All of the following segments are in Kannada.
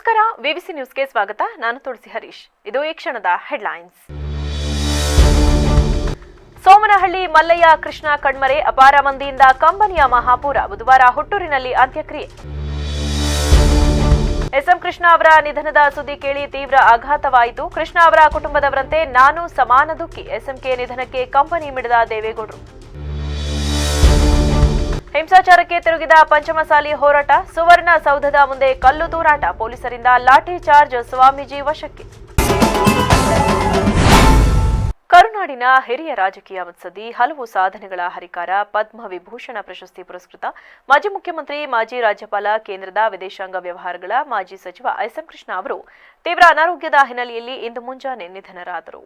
ನಮಸ್ಕಾರ, ವಿವಿಸಿ ನ್ಯೂಸ್ಗೆ ಸ್ವಾಗತ. ನಾನು ತುಳಸಿ ಹರೀಶ್. ಇದು ಈ ಕ್ಷಣದ ಹೆಡ್ಲೈನ್ಸ್. ಸೋಮನಹಳ್ಳಿ ಮಲ್ಲಯ್ಯ ಕೃಷ್ಣ ಕಣ್ಮರೆ, ಅಪಾರ ಮಂದಿಯಿಂದ ಕಂಬನಿಯ ಮಹಾಪೂರ. ಬುಧವಾರ ಹುಟ್ಟೂರಿನಲ್ಲಿ ಅಂತ್ಯಕ್ರಿಯೆ. ಎಸ್ಎಂ ಕೃಷ್ಣ ಅವರ ನಿಧನದ ಸುದ್ದಿ ಕೇಳಿ ತೀವ್ರ ಆಘಾತವಾಯಿತು. ಕೃಷ್ಣ ಅವರ ಕುಟುಂಬದವರಂತೆ ನಾನು ಸಮಾನ ದುಃಖಿ. ಎಸ್ಎಂಕೆ ನಿಧನಕ್ಕೆ ಕಂಬನಿ ಮಿಡಿದ ದೇವೇಗೌಡರು. ಹಿಂಸಾಚಾರಕ್ಕೆ ತಿರುಗಿದ ಪಂಚಮಸಾಲಿ ಹೋರಾಟ, ಸುವರ್ಣ ಸೌಧದ ಮುಂದೆ ಕಲ್ಲು ತೂರಾಟ, ಪೊಲೀಸರಿಂದ ಲಾಠಿ ಚಾರ್ಜ್, ಸ್ವಾಮೀಜಿ ವಶಕ್ಕೆ. ಕರುನಾಡಿನ ಹಿರಿಯ ರಾಜಕೀಯ ಮುತ್ಸದ್ದಿ, ಹಲವು ಸಾಧನೆಗಳ ಹರಿಕಾರ, ಪದ್ಮ ವಿಭೂಷಣ ಪ್ರಶಸ್ತಿ ಪುರಸ್ಕೃತ ಮಾಜಿ ಮುಖ್ಯಮಂತ್ರಿ, ಮಾಜಿ ರಾಜ್ಯಪಾಲ, ಕೇಂದ್ರದ ವಿದೇಶಾಂಗ ವ್ಯವಹಾರಗಳ ಮಾಜಿ ಸಚಿವ ಎಸ್ಎಂ ಕೃಷ್ಣ ಅವರು ತೀವ್ರ ಅನಾರೋಗ್ಯದ ಹಿನ್ನೆಲೆಯಲ್ಲಿ ಇಂದು ಮುಂಜಾನೆ ನಿಧನರಾದರು.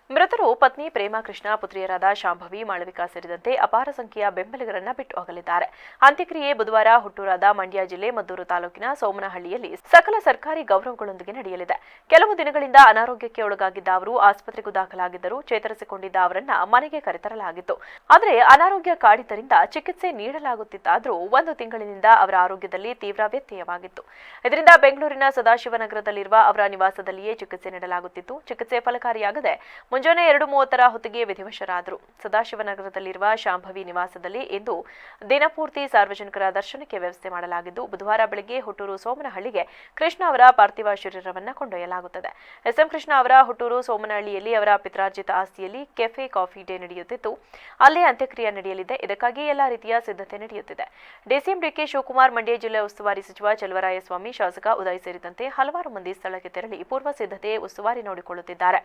ಮೃತರು ಪತ್ನಿ ಪ್ರೇಮಾ ಕೃಷ್ಣ, ಪುತ್ರಿಯರಾದ ಶಾಂಭವಿ, ಮಾಳವಿಕಾ ಸೇರಿದಂತೆ ಅಪಾರ ಸಂಖ್ಯೆಯ ಬೆಂಬಲಿಗರನ್ನ ಬಿಟ್ಟು ಅಗಲಿದ್ದಾರೆ. ಅಂತ್ಯಕ್ರಿಯೆ ಬುಧವಾರ ಹುಟ್ಟೂರಾದ ಮಂಡ್ಯ ಜಿಲ್ಲೆ ಮದ್ದೂರು ತಾಲೂಕಿನ ಸೋಮನಹಳ್ಳಿಯಲ್ಲಿ ಸಕಲ ಸರ್ಕಾರಿ ಗೌರವಗಳೊಂದಿಗೆ ನಡೆಯಲಿದೆ. ಕೆಲವು ದಿನಗಳಿಂದ ಅನಾರೋಗ್ಯಕ್ಕೆ ಒಳಗಾಗಿದ್ದ ಅವರು ಆಸ್ಪತ್ರೆಗೂ ದಾಖಲಾಗಿದ್ದರು. ಚೇತರಿಸಿಕೊಂಡಿದ್ದ ಅವರನ್ನ ಮನೆಗೆ ಕರೆತರಲಾಗಿತ್ತು. ಆದರೆ ಅನಾರೋಗ್ಯ ಕಾಡಿದ್ದರಿಂದ ಚಿಕಿತ್ಸೆ ನೀಡಲಾಗುತ್ತಿತ್ತಾದರೂ 1 ತಿಂಗಳಿನಿಂದ ಅವರ ಆರೋಗ್ಯದಲ್ಲಿ ತೀವ್ರ ವ್ಯತ್ಯಯವಾಗಿತ್ತು. ಇದರಿಂದ ಬೆಂಗಳೂರಿನ ಸದಾಶಿವನಗರದಲ್ಲಿರುವ ಅವರ ನಿವಾಸದಲ್ಲಿಯೇ ಚಿಕಿತ್ಸೆ ನೀಡಲಾಗುತ್ತಿತ್ತು. ಚಿಕಿತ್ಸೆ ಫಲಕಾರಿಯಾಗದೆ ಮುಂಜಾನೆ 2:30 ಹೊತ್ತಿಗೆ ವಿಧಿವಶರಾದರು. ಸದಾಶಿವನಗರದಲ್ಲಿರುವ ಶಾಂಭವಿ ನಿವಾಸದಲ್ಲಿ ಇಂದು ದಿನಪೂರ್ತಿ ಸಾರ್ವಜನಿಕರ ದರ್ಶನಕ್ಕೆ ವ್ಯವಸ್ಥೆ ಮಾಡಲಾಗಿದ್ದು, ಬುಧವಾರ ಬೆಳಗ್ಗೆ ಹುಟ್ಟೂರು ಸೋಮನಹಳ್ಳಿಗೆ ಕೃಷ್ಣ ಅವರ ಪಾರ್ಥಿವ ಶರೀರವನ್ನು ಕೊಂಡೊಯ್ಯಲಾಗುತ್ತದೆ. ಎಸ್ಎಂ ಕೃಷ್ಣ ಅವರ ಹುಟ್ಟೂರು ಸೋಮನಹಳ್ಳಿಯಲ್ಲಿ ಅವರ ಪಿತ್ರಾರ್ಜಿತ ಆಸ್ತಿಯಲ್ಲಿ ಕೆಫೆ ಕಾಫಿ ಡೇ ನಡೆಯುತ್ತಿದ್ದು, ಅಲ್ಲೇ ಅಂತ್ಯಕ್ರಿಯೆ ನಡೆಯಲಿದೆ. ಇದಕ್ಕಾಗಿ ಎಲ್ಲಾ ರೀತಿಯ ಸಿದ್ಧತೆ ನಡೆಯುತ್ತಿದೆ. ಡಿಸಿಎಂ ಡಿಕೆ ಶಿವಕುಮಾರ್, ಮಂಡ್ಯ ಜಿಲ್ಲೆ ಉಸ್ತುವಾರಿ ಸಚಿವ ಚಲುವರಾಯಸ್ವಾಮಿ, ಶಾಸಕ ಉದಯ್ ಸೇರಿದಂತೆ ಹಲವಾರು ಮಂದಿ ಸ್ಥಳಕ್ಕೆ ತೆರಳಿ ಪೂರ್ವ ಸಿದ್ಧತೆ, ಉಸ್ತುವಾರಿ ನೋಡಿಕೊಳ್ಳುತ್ತಿದ್ದಾರೆ.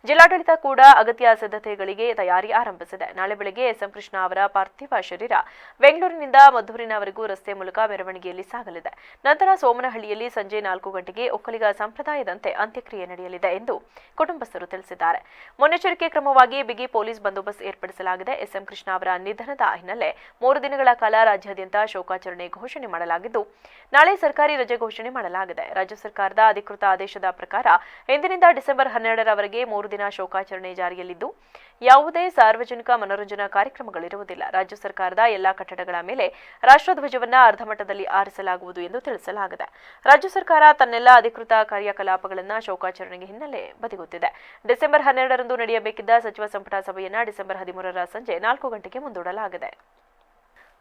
ಜಿಲ್ಲಾಡಳಿತ ಕೂಡ ಅಗತ್ಯ ಸಿದ್ಧತೆಗಳಿಗೆ ತಯಾರಿ ಆರಂಭಿಸಿದೆ. ನಾಳೆ ಬೆಳಗ್ಗೆ ಎಸ್ಎಂ ಕೃಷ್ಣ ಅವರ ಪಾರ್ಥಿವ ಶರೀರ ಬೆಂಗಳೂರಿನಿಂದ ಮದ್ದೂರಿನವರೆಗೂ ರಸ್ತೆ ಮೂಲಕ ಮೆರವಣಿಗೆಯಲ್ಲಿ ಸಾಗಲಿದೆ. ನಂತರ ಸೋಮನಹಳ್ಳಿಯಲ್ಲಿ ಸಂಜೆ 4 ಗಂಟೆಗೆ ಒಕ್ಕಲಿಗ ಸಂಪ್ರದಾಯದಂತೆ ಅಂತ್ಯಕ್ರಿಯೆ ನಡೆಯಲಿದೆ ಎಂದು ಕುಟುಂಬಸ್ಥರು ತಿಳಿಸಿದ್ದಾರೆ. ಮುನ್ನೆಚ್ಚರಿಕೆ ಕ್ರಮವಾಗಿ ಬಿಗಿ ಪೊಲೀಸ್ ಬಂದೋಬಸ್ತ್ ಏರ್ಪಡಿಸಲಾಗಿದೆ. ಎಸ್ಎಂ ಕೃಷ್ಣ ಅವರ ನಿಧನದ ಹಿನ್ನೆಲೆ 3 ದಿನಗಳ ಕಾಲ ರಾಜ್ಯಾದ್ಯಂತ ಶೋಕಾಚರಣೆ ಘೋಷಣೆ ಮಾಡಲಾಗಿದ್ದು, ನಾಳೆ ಸರ್ಕಾರಿ ರಜೆ ಘೋಷಣೆ ಮಾಡಲಾಗಿದೆ. ರಾಜ್ಯ ಸರ್ಕಾರದ ಅಧಿಕೃತ ಆದೇಶದ ಪ್ರಕಾರ ಇಂದಿನಿಂದ ಡಿಸೆಂಬರ್ 12ರವರೆಗೆ 3 ದಿನ ಶೋಕಾಚರಣೆ ಜಾರಿಯಲ್ಲಿದ್ದು, ಯಾವುದೇ ಸಾರ್ವಜನಿಕ ಮನೋರಂಜನಾ ಕಾರ್ಯಕ್ರಮಗಳಿರುವುದಿಲ್ಲ. ರಾಜ್ಯ ಸರ್ಕಾರದ ಎಲ್ಲಾ ಕಟ್ಟಡಗಳ ಮೇಲೆ ರಾಷ್ಟ್ರಧ್ವಜವನ್ನ ಅರ್ಧಮಟ್ಟದಲ್ಲಿ ಆರಿಸಲಾಗುವುದು ಎಂದು ತಿಳಿಸಲಾಗಿದೆ. ರಾಜ್ಯ ಸರ್ಕಾರ ತನ್ನೆಲ್ಲ ಅಧಿಕೃತ ಕಾರ್ಯಕಲಾಪಗಳನ್ನು ಶೋಕಾಚರಣೆಗೆ ಹಿನ್ನೆಲೆ ಬದಿಗೊತ್ತಿದೆ. ಡಿಸೆಂಬರ್ 12ರಂದು ನಡೆಯಬೇಕಿದ್ದ ಸಚಿವ ಸಂಪುಟ ಸಭೆಯನ್ನು ಡಿಸೆಂಬರ್ 13ರ ಸಂಜೆ 4 ಗಂಟೆಗೆ ಮುಂದೂಡಲಾಗಿದೆ.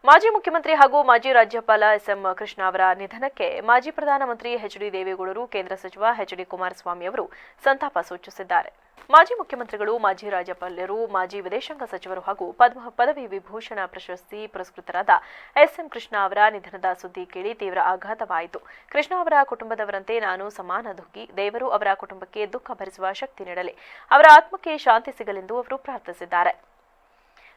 ಮಾಜಿ ಮುಖ್ಯಮಂತ್ರಿ ಹಾಗೂ ಮಾಜಿ ರಾಜ್ಯಪಾಲ ಎಸ್ಎಂ ಕೃಷ್ಣ ಅವರ ನಿಧನಕ್ಕೆ ಮಾಜಿ ಪ್ರಧಾನಮಂತ್ರಿ ಎಚ್ಡಿ ದೇವೇಗೌಡರು, ಕೇಂದ್ರ ಸಚಿವ ಎಚ್ಡಿ ಕುಮಾರಸ್ವಾಮಿ ಅವರು ಸಂತಾಪ ಸೂಚಿಸಿದ್ದಾರೆ. ಮಾಜಿ ಮುಖ್ಯಮಂತ್ರಿಗಳು, ಮಾಜಿ ರಾಜ್ಯಪಾಲರು, ಮಾಜಿ ವಿದೇಶಾಂಗ ಸಚಿವರು ಹಾಗೂ ಪದವಿ ವಿಭೂಷಣ ಪ್ರಶಸ್ತಿ ಪುರಸ್ಕೃತರಾದ ಎಸ್ಎಂ ಕೃಷ್ಣ ಅವರ ನಿಧನದ ಸುದ್ದಿ ಕೇಳಿ ತೀವ್ರ ಆಘಾತವಾಯಿತು. ಕೃಷ್ಣ ಅವರ ಕುಟುಂಬದವರಂತೆ ನಾನು ಸಮಾನ ದುಃಖಿ. ದೇವರು ಅವರ ಕುಟುಂಬಕ್ಕೆ ದುಃಖ ಭರಿಸುವ ಶಕ್ತಿ ನೀಡಲಿ, ಅವರ ಆತ್ಮಕ್ಕೆ ಶಾಂತಿ ಸಿಗಲೆಂದು ಅವರು ಪ್ರಾರ್ಥಿಸಿದ್ದಾರೆ.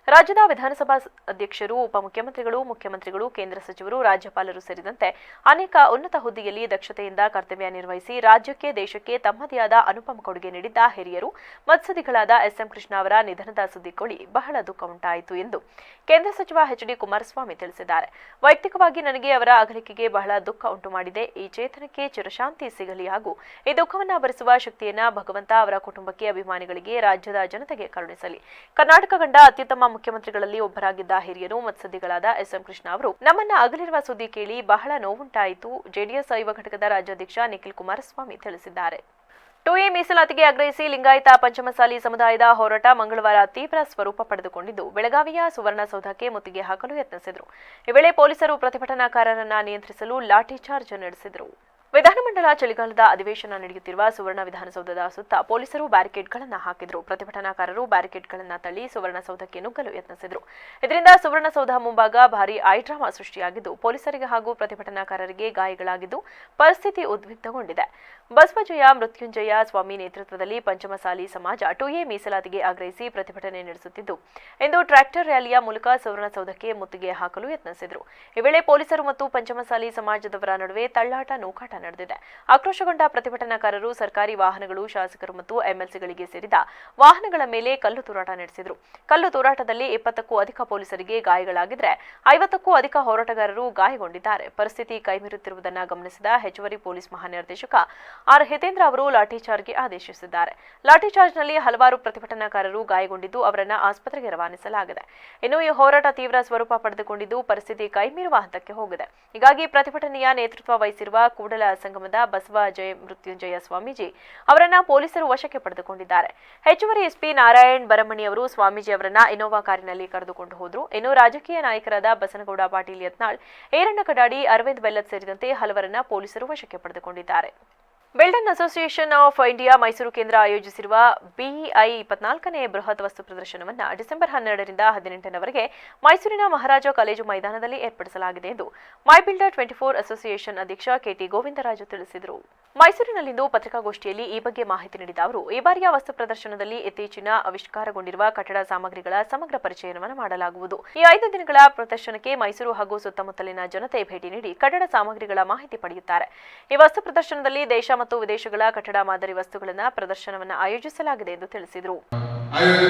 ರಾಜ್ಯದ ವಿಧಾನಸಭಾ ಅಧ್ಯಕ್ಷರು, ಉಪಮುಖ್ಯಮಂತ್ರಿಗಳು, ಮುಖ್ಯಮಂತ್ರಿಗಳು, ಕೇಂದ್ರ ಸಚಿವರು, ರಾಜ್ಯಪಾಲರು ಸೇರಿದಂತೆ ಅನೇಕ ಉನ್ನತ ಹುದ್ದೆಯಲ್ಲಿ ದಕ್ಷತೆಯಿಂದ ಕರ್ತವ್ಯ ನಿರ್ವಹಿಸಿ ರಾಜ್ಯಕ್ಕೆ, ದೇಶಕ್ಕೆ ತಮ್ಮದೇ ಆದ ಅನುಪಮ ಕೊಡುಗೆ ನೀಡಿದ್ದ ಹಿರಿಯರು, ಮತ್ಸದಿಗಳಾದ ಎಸ್ಎಂ ಕೃಷ್ಣ ಅವರ ನಿಧನದ ಸುದ್ದಿ ಕೇಳಿ ಬಹಳ ದುಃಖ ಉಂಟಾಯಿತು ಎಂದು ಕೇಂದ್ರ ಸಚಿವ ಎಚ್ಡಿ ಕುಮಾರಸ್ವಾಮಿ ತಿಳಿಸಿದ್ದಾರೆ. ವೈಯಕ್ತಿಕವಾಗಿ ನನಗೆ ಅವರ ಅಗಲಿಕೆಗೆ ಬಹಳ ದುಃಖ ಉಂಟು ಮಾಡಿದೆ. ಈ ಚೇತನಕ್ಕೆ ಚಿರಶಾಂತಿ ಸಿಗಲಿ ಹಾಗೂ ಈ ದುಃಖವನ್ನು ಭರಿಸುವ ಶಕ್ತಿಯನ್ನ ಭಗವಂತ ಅವರ ಕುಟುಂಬಕ್ಕೆ, ಅಭಿಮಾನಿಗಳಿಗೆ, ರಾಜ್ಯದ ಜನತೆಗೆ ಕರುಣಿಸಲಿ. ಕರ್ನಾಟಕ ಕಂಡ ಅತ್ಯುತ್ತಮ ಮುಖ್ಯಮಂತ್ರಿಗಳಲ್ಲಿ ಒಬ್ಬರಾಗಿದ್ದ ಹಿರಿಯರು, ಮತ್ಸದ್ದಿಗಳಾದ ಎಸ್ಎಂ ಕೃಷ್ಣ ಅವರು ನಮ್ಮನ್ನ ಅಗಲಿರುವ ಸುದ್ದಿ ಕೇಳಿ ಬಹಳ ನೋವುಂಟಾಯಿತು. ಜೆಡಿಎಸ್ ಯುವ ಘಟಕದ ರಾಜ್ಯಾಧ್ಯಕ್ಷ ನಿಖಿಲ್ ಕುಮಾರಸ್ವಾಮಿ ತಿಳಿಸಿದ್ದಾರೆ. 2A ಮೀಸಲಾತಿಗೆ ಆಗ್ರಹಿಸಿ ಲಿಂಗಾಯತ ಪಂಚಮಸಾಲಿ ಸಮುದಾಯದ ಹೋರಾಟ ಮಂಗಳವಾರ ತೀವ್ರ ಸ್ವರೂಪ ಪಡೆದುಕೊಂಡಿದ್ದು, ಬೆಳಗಾವಿಯ ಸುವರ್ಣಸೌಧಕ್ಕೆ ಮುತ್ತಿಗೆ ಹಾಕಲು ಯತ್ನಿಸಿದರು. ಈ ವೇಳೆ ಪೊಲೀಸರು ಪ್ರತಿಭಟನಾಕಾರರನ್ನ ನಿಯಂತ್ರಿಸಲು ಲಾಠಿ ಚಾರ್ಜ್ ನಡೆಸಿದರು. ವಿಧಾನಮಂಡಲ ಚಳಿಗಾಲದ ಅಧಿವೇಶನ ನಡೆಯುತ್ತಿರುವ ಸುವರ್ಣ ವಿಧಾನಸೌಧದ ಸುತ್ತ ಪೊಲೀಸರು ಬ್ಯಾರಿಕೇಡ್ಗಳನ್ನು ಹಾಕಿದರು. ಪ್ರತಿಭಟನಾಕಾರರು ಬ್ಯಾರಿಕೇಡ್ಗಳನ್ನು ತಳ್ಳಿ ಸುವರ್ಣಸೌಧಕ್ಕೆ ನುಗ್ಗಲು ಯತ್ನಿಸಿದರು. ಇದರಿಂದ ಸುವರ್ಣಸೌಧ ಮುಂಭಾಗ ಭಾರೀ ಐಡ್ರಾಮಾ ಸೃಷ್ಟಿಯಾಗಿದ್ದು, ಪೊಲೀಸರಿಗೆ ಹಾಗೂ ಪ್ರತಿಭಟನಾಕಾರರಿಗೆ ಗಾಯಗಳಾಗಿದ್ದು, ಪರಿಸ್ಥಿತಿ ಉದ್ವಿಗ್ನಗೊಂಡಿದೆ. ಬಸವಜಯ ಮೃತ್ಯುಂಜಯ ಸ್ವಾಮಿ ನೇತೃತ್ವದಲ್ಲಿ ಪಂಚಮಸಾಲಿ ಸಮಾಜ 2A ಮೀಸಲಾತಿಗೆ ಆಗ್ರಹಿಸಿ ಪ್ರತಿಭಟನೆ ನಡೆಸುತ್ತಿದ್ದು, ಇಂದು ಟ್ರ್ಯಾಕ್ಟರ್ ರ್ಯಾಲಿಯ ಮೂಲಕ ಸುವರ್ಣಸೌಧಕ್ಕೆ ಮುತ್ತಿಗೆ ಹಾಕಲು ಯತ್ನಿಸಿದರು. ಈ ವೇಳೆ ಪೊಲೀಸರು ಮತ್ತು ಪಂಚಮಸಾಲಿ ಸಮಾಜದವರ ನಡುವೆ ತಳ್ಳಾಟ, ನೂಕಾಟ ನಡೆದಿದೆ. ಆಕ್ರೋಶಗೊಂಡ ಪ್ರತಿಭಟನಾಕಾರರು ಸರ್ಕಾರಿ ವಾಹನಗಳು, ಶಾಸಕರು ಮತ್ತು ಎಂಎಲ್ಸಿಗಳಿಗೆ ಸೇರಿದ ವಾಹನಗಳ ಮೇಲೆ ಕಲ್ಲು ತೂರಾಟ ನಡೆಸಿದರು. ಕಲ್ಲು ತೂರಾಟದಲ್ಲಿ 20ಕ್ಕೂ ಅಧಿಕ ಪೊಲೀಸರಿಗೆ ಗಾಯಗಳಾಗಿದ್ದರೆ 50ಕ್ಕೂ ಅಧಿಕ ಹೋರಾಟಗಾರರು ಗಾಯಗೊಂಡಿದ್ದಾರೆ. ಪರಿಸ್ಥಿತಿ ಕೈಮೀರುತ್ತಿರುವುದನ್ನು ಗಮನಿಸಿದ ಹೆಚ್ಚುವರಿ ಪೊಲೀಸ್ ಮಹಾನಿರ್ದೇಶಕ ಆರ್ ಹಿತೇಂದ್ರ ಅವರು ಲಾಠಿಚಾರ್ಜ್ಗೆ ಆದೇಶಿಸಿದ್ದಾರೆ. ಲಾಠಿಚಾರ್ಜ್ನಲ್ಲಿ ಹಲವಾರು ಪ್ರತಿಭಟನಾಕಾರರು ಗಾಯಗೊಂಡಿದ್ದು, ಅವರನ್ನು ಆಸ್ಪತ್ರೆಗೆ ರವಾನಿಸಲಾಗಿದೆ. ಇನ್ನು ಈ ಹೋರಾಟ ತೀವ್ರ ಸ್ವರೂಪ ಪಡೆದುಕೊಂಡಿದ್ದು, ಪರಿಸ್ಥಿತಿ ಕೈಮೀರುವ ಹಂತಕ್ಕೆ ಹೋಗಿದೆ. ಹೀಗಾಗಿ ಪ್ರತಿಭಟನೆಯ ನೇತೃತ್ವ ವಹಿಸಿರುವ ಕೂಡಲ ಸಂಗಮದ ಬಸವ ಜಯ ಮೃತ್ಯುಂಜಯ ಸ್ವಾಮೀಜಿ ಅವರನ್ನ ಪೊಲೀಸರು ವಶಕ್ಕೆ ಪಡೆದುಕೊಂಡಿದ್ದಾರೆ. ಹೆಚ್ಚುವರಿ ಎಸ್ಪಿ ನಾರಾಯಣ್ ಬರಮಣಿ ಅವರು ಸ್ವಾಮೀಜಿ ಅವರನ್ನ ಇನೋವಾ ಕಾರಿನಲ್ಲಿ ಕರೆದುಕೊಂಡು ಹೋದರು. ಇನ್ನು ರಾಜಕೀಯ ನಾಯಕರಾದ ಬಸನಗೌಡ ಪಾಟೀಲ್ ಯತ್ನಾಳ್, ಈರಣ್ಣ ಕಡಾಡಿ, ಅರವಿಂದ್ ಬೆಲ್ಲದ್ ಸೇರಿದಂತೆ ಹಲವರನ್ನ ಪೊಲೀಸರು ವಶಕ್ಕೆ ಪಡೆದುಕೊಂಡಿದ್ದಾರೆ. ಬಿಲ್ಡರ್ನ್ ಅಸೋಸಿಯೇಷನ್ ಆಫ್ ಇಂಡಿಯಾ ಮೈಸೂರು ಕೇಂದ್ರ ಆಯೋಜಿಸಿರುವ ಬಿಇಐ 24ನೇ ಬೃಹತ್ ವಸ್ತು ಪ್ರದರ್ಶನವನ್ನು ಡಿಸೆಂಬರ್ 12ರಿಂದ 18ರವರೆಗೆ ಮೈಸೂರಿನ ಮಹಾರಾಜ ಕಾಲೇಜು ಮೈದಾನದಲ್ಲಿ ಏರ್ಪಡಿಸಲಾಗಿದೆ ಎಂದು ಮೈ ಬಿಲ್ಡರ್ 24 ಅಸೋಸಿಯೇಷನ್ ಅಧ್ಯಕ್ಷ ಕೆಟಿ ಗೋವಿಂದರಾಜು ತಿಳಿಸಿದರು. ಮೈಸೂರಿನಲ್ಲಿಂದು ಪತ್ರಿಕಾಗೋಷ್ಠಿಯಲ್ಲಿ ಈ ಬಗ್ಗೆ ಮಾಹಿತಿ ನೀಡಿದ ಅವರು, ಈ ಬಾರಿಯ ವಸ್ತು ಪ್ರದರ್ಶನದಲ್ಲಿ ಇತ್ತೀಚಿನ ಆವಿಷ್ಕಾರಗೊಂಡಿರುವ ಕಟ್ಟಡ ಸಾಮಗ್ರಿಗಳ ಸಮಗ್ರ ಪರಿಚಯವನ್ನು ಮಾಡಲಾಗುವುದು. ಈ 5 ದಿನಗಳ ಪ್ರದರ್ಶನಕ್ಕೆ ಮೈಸೂರು ಹಾಗೂ ಸುತ್ತಮುತ್ತಲಿನ ಜನತೆ ಭೇಟಿ ನೀಡಿ ಕಟ್ಟಡ ಸಾಮಗ್ರಿಗಳ ಮಾಹಿತಿ ಪಡೆಯುತ್ತಾರೆ. ಈ ವಸ್ತು ಪ್ರದರ್ಶನದಲ್ಲಿ ದೇಶ ಮತ್ತು ವಿದೇಶಗಳ ಕಟ್ಟಡ ಮಾದರಿ ವಸ್ತುಗಳನ್ನು ಪ್ರದರ್ಶನವನ್ನು ಆಯೋಜಿಸಲಾಗಿದೆ ಎಂದು ತಿಳಿಸಿದರು. ಅಡುಗೆ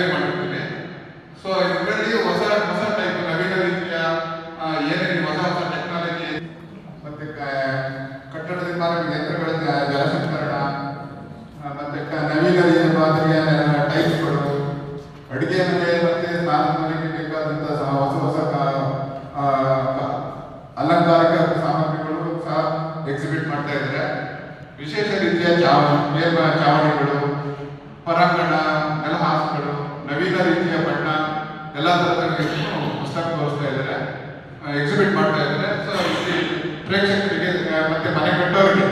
ಮನೆ ಮತ್ತೆ ಸ್ನಾನ ಮನೆಗೆ ಬೇಕಾದಂತಹ ಹೊಸ ಅಲಂಕಾರಿಕ ಸಾಮಗ್ರಿಗಳು ಸಹ ಎಕ್ಸಿಬಿಟ್ ಮಾಡ್ತಾ ಇದ್ದಾರೆ. ವಿಶೇಷ ರೀತಿಯ ಚಾವಣಿಗಳು, ಹೊರಾಂಗಣ ನೆಲಹಾಸುಗಳು, ನವೀನ ರೀತಿಯ ಬಣ್ಣ ಎಲ್ಲ ತರದ ಪುಸ್ತಕ ತೋರಿಸ್ತಾ ಇದ್ದಾರೆ, ಎಕ್ಸಿಬಿಟ್ ಮಾಡ್ತಾ ಇದ್ದಾರೆ. ಸೊ ಇಲ್ಲಿ ಪ್ರೇಕ್ಷಕರಿಗೆ ಮತ್ತೆ ಮನೆ ಕಟ್ಟೋರಿಗೆ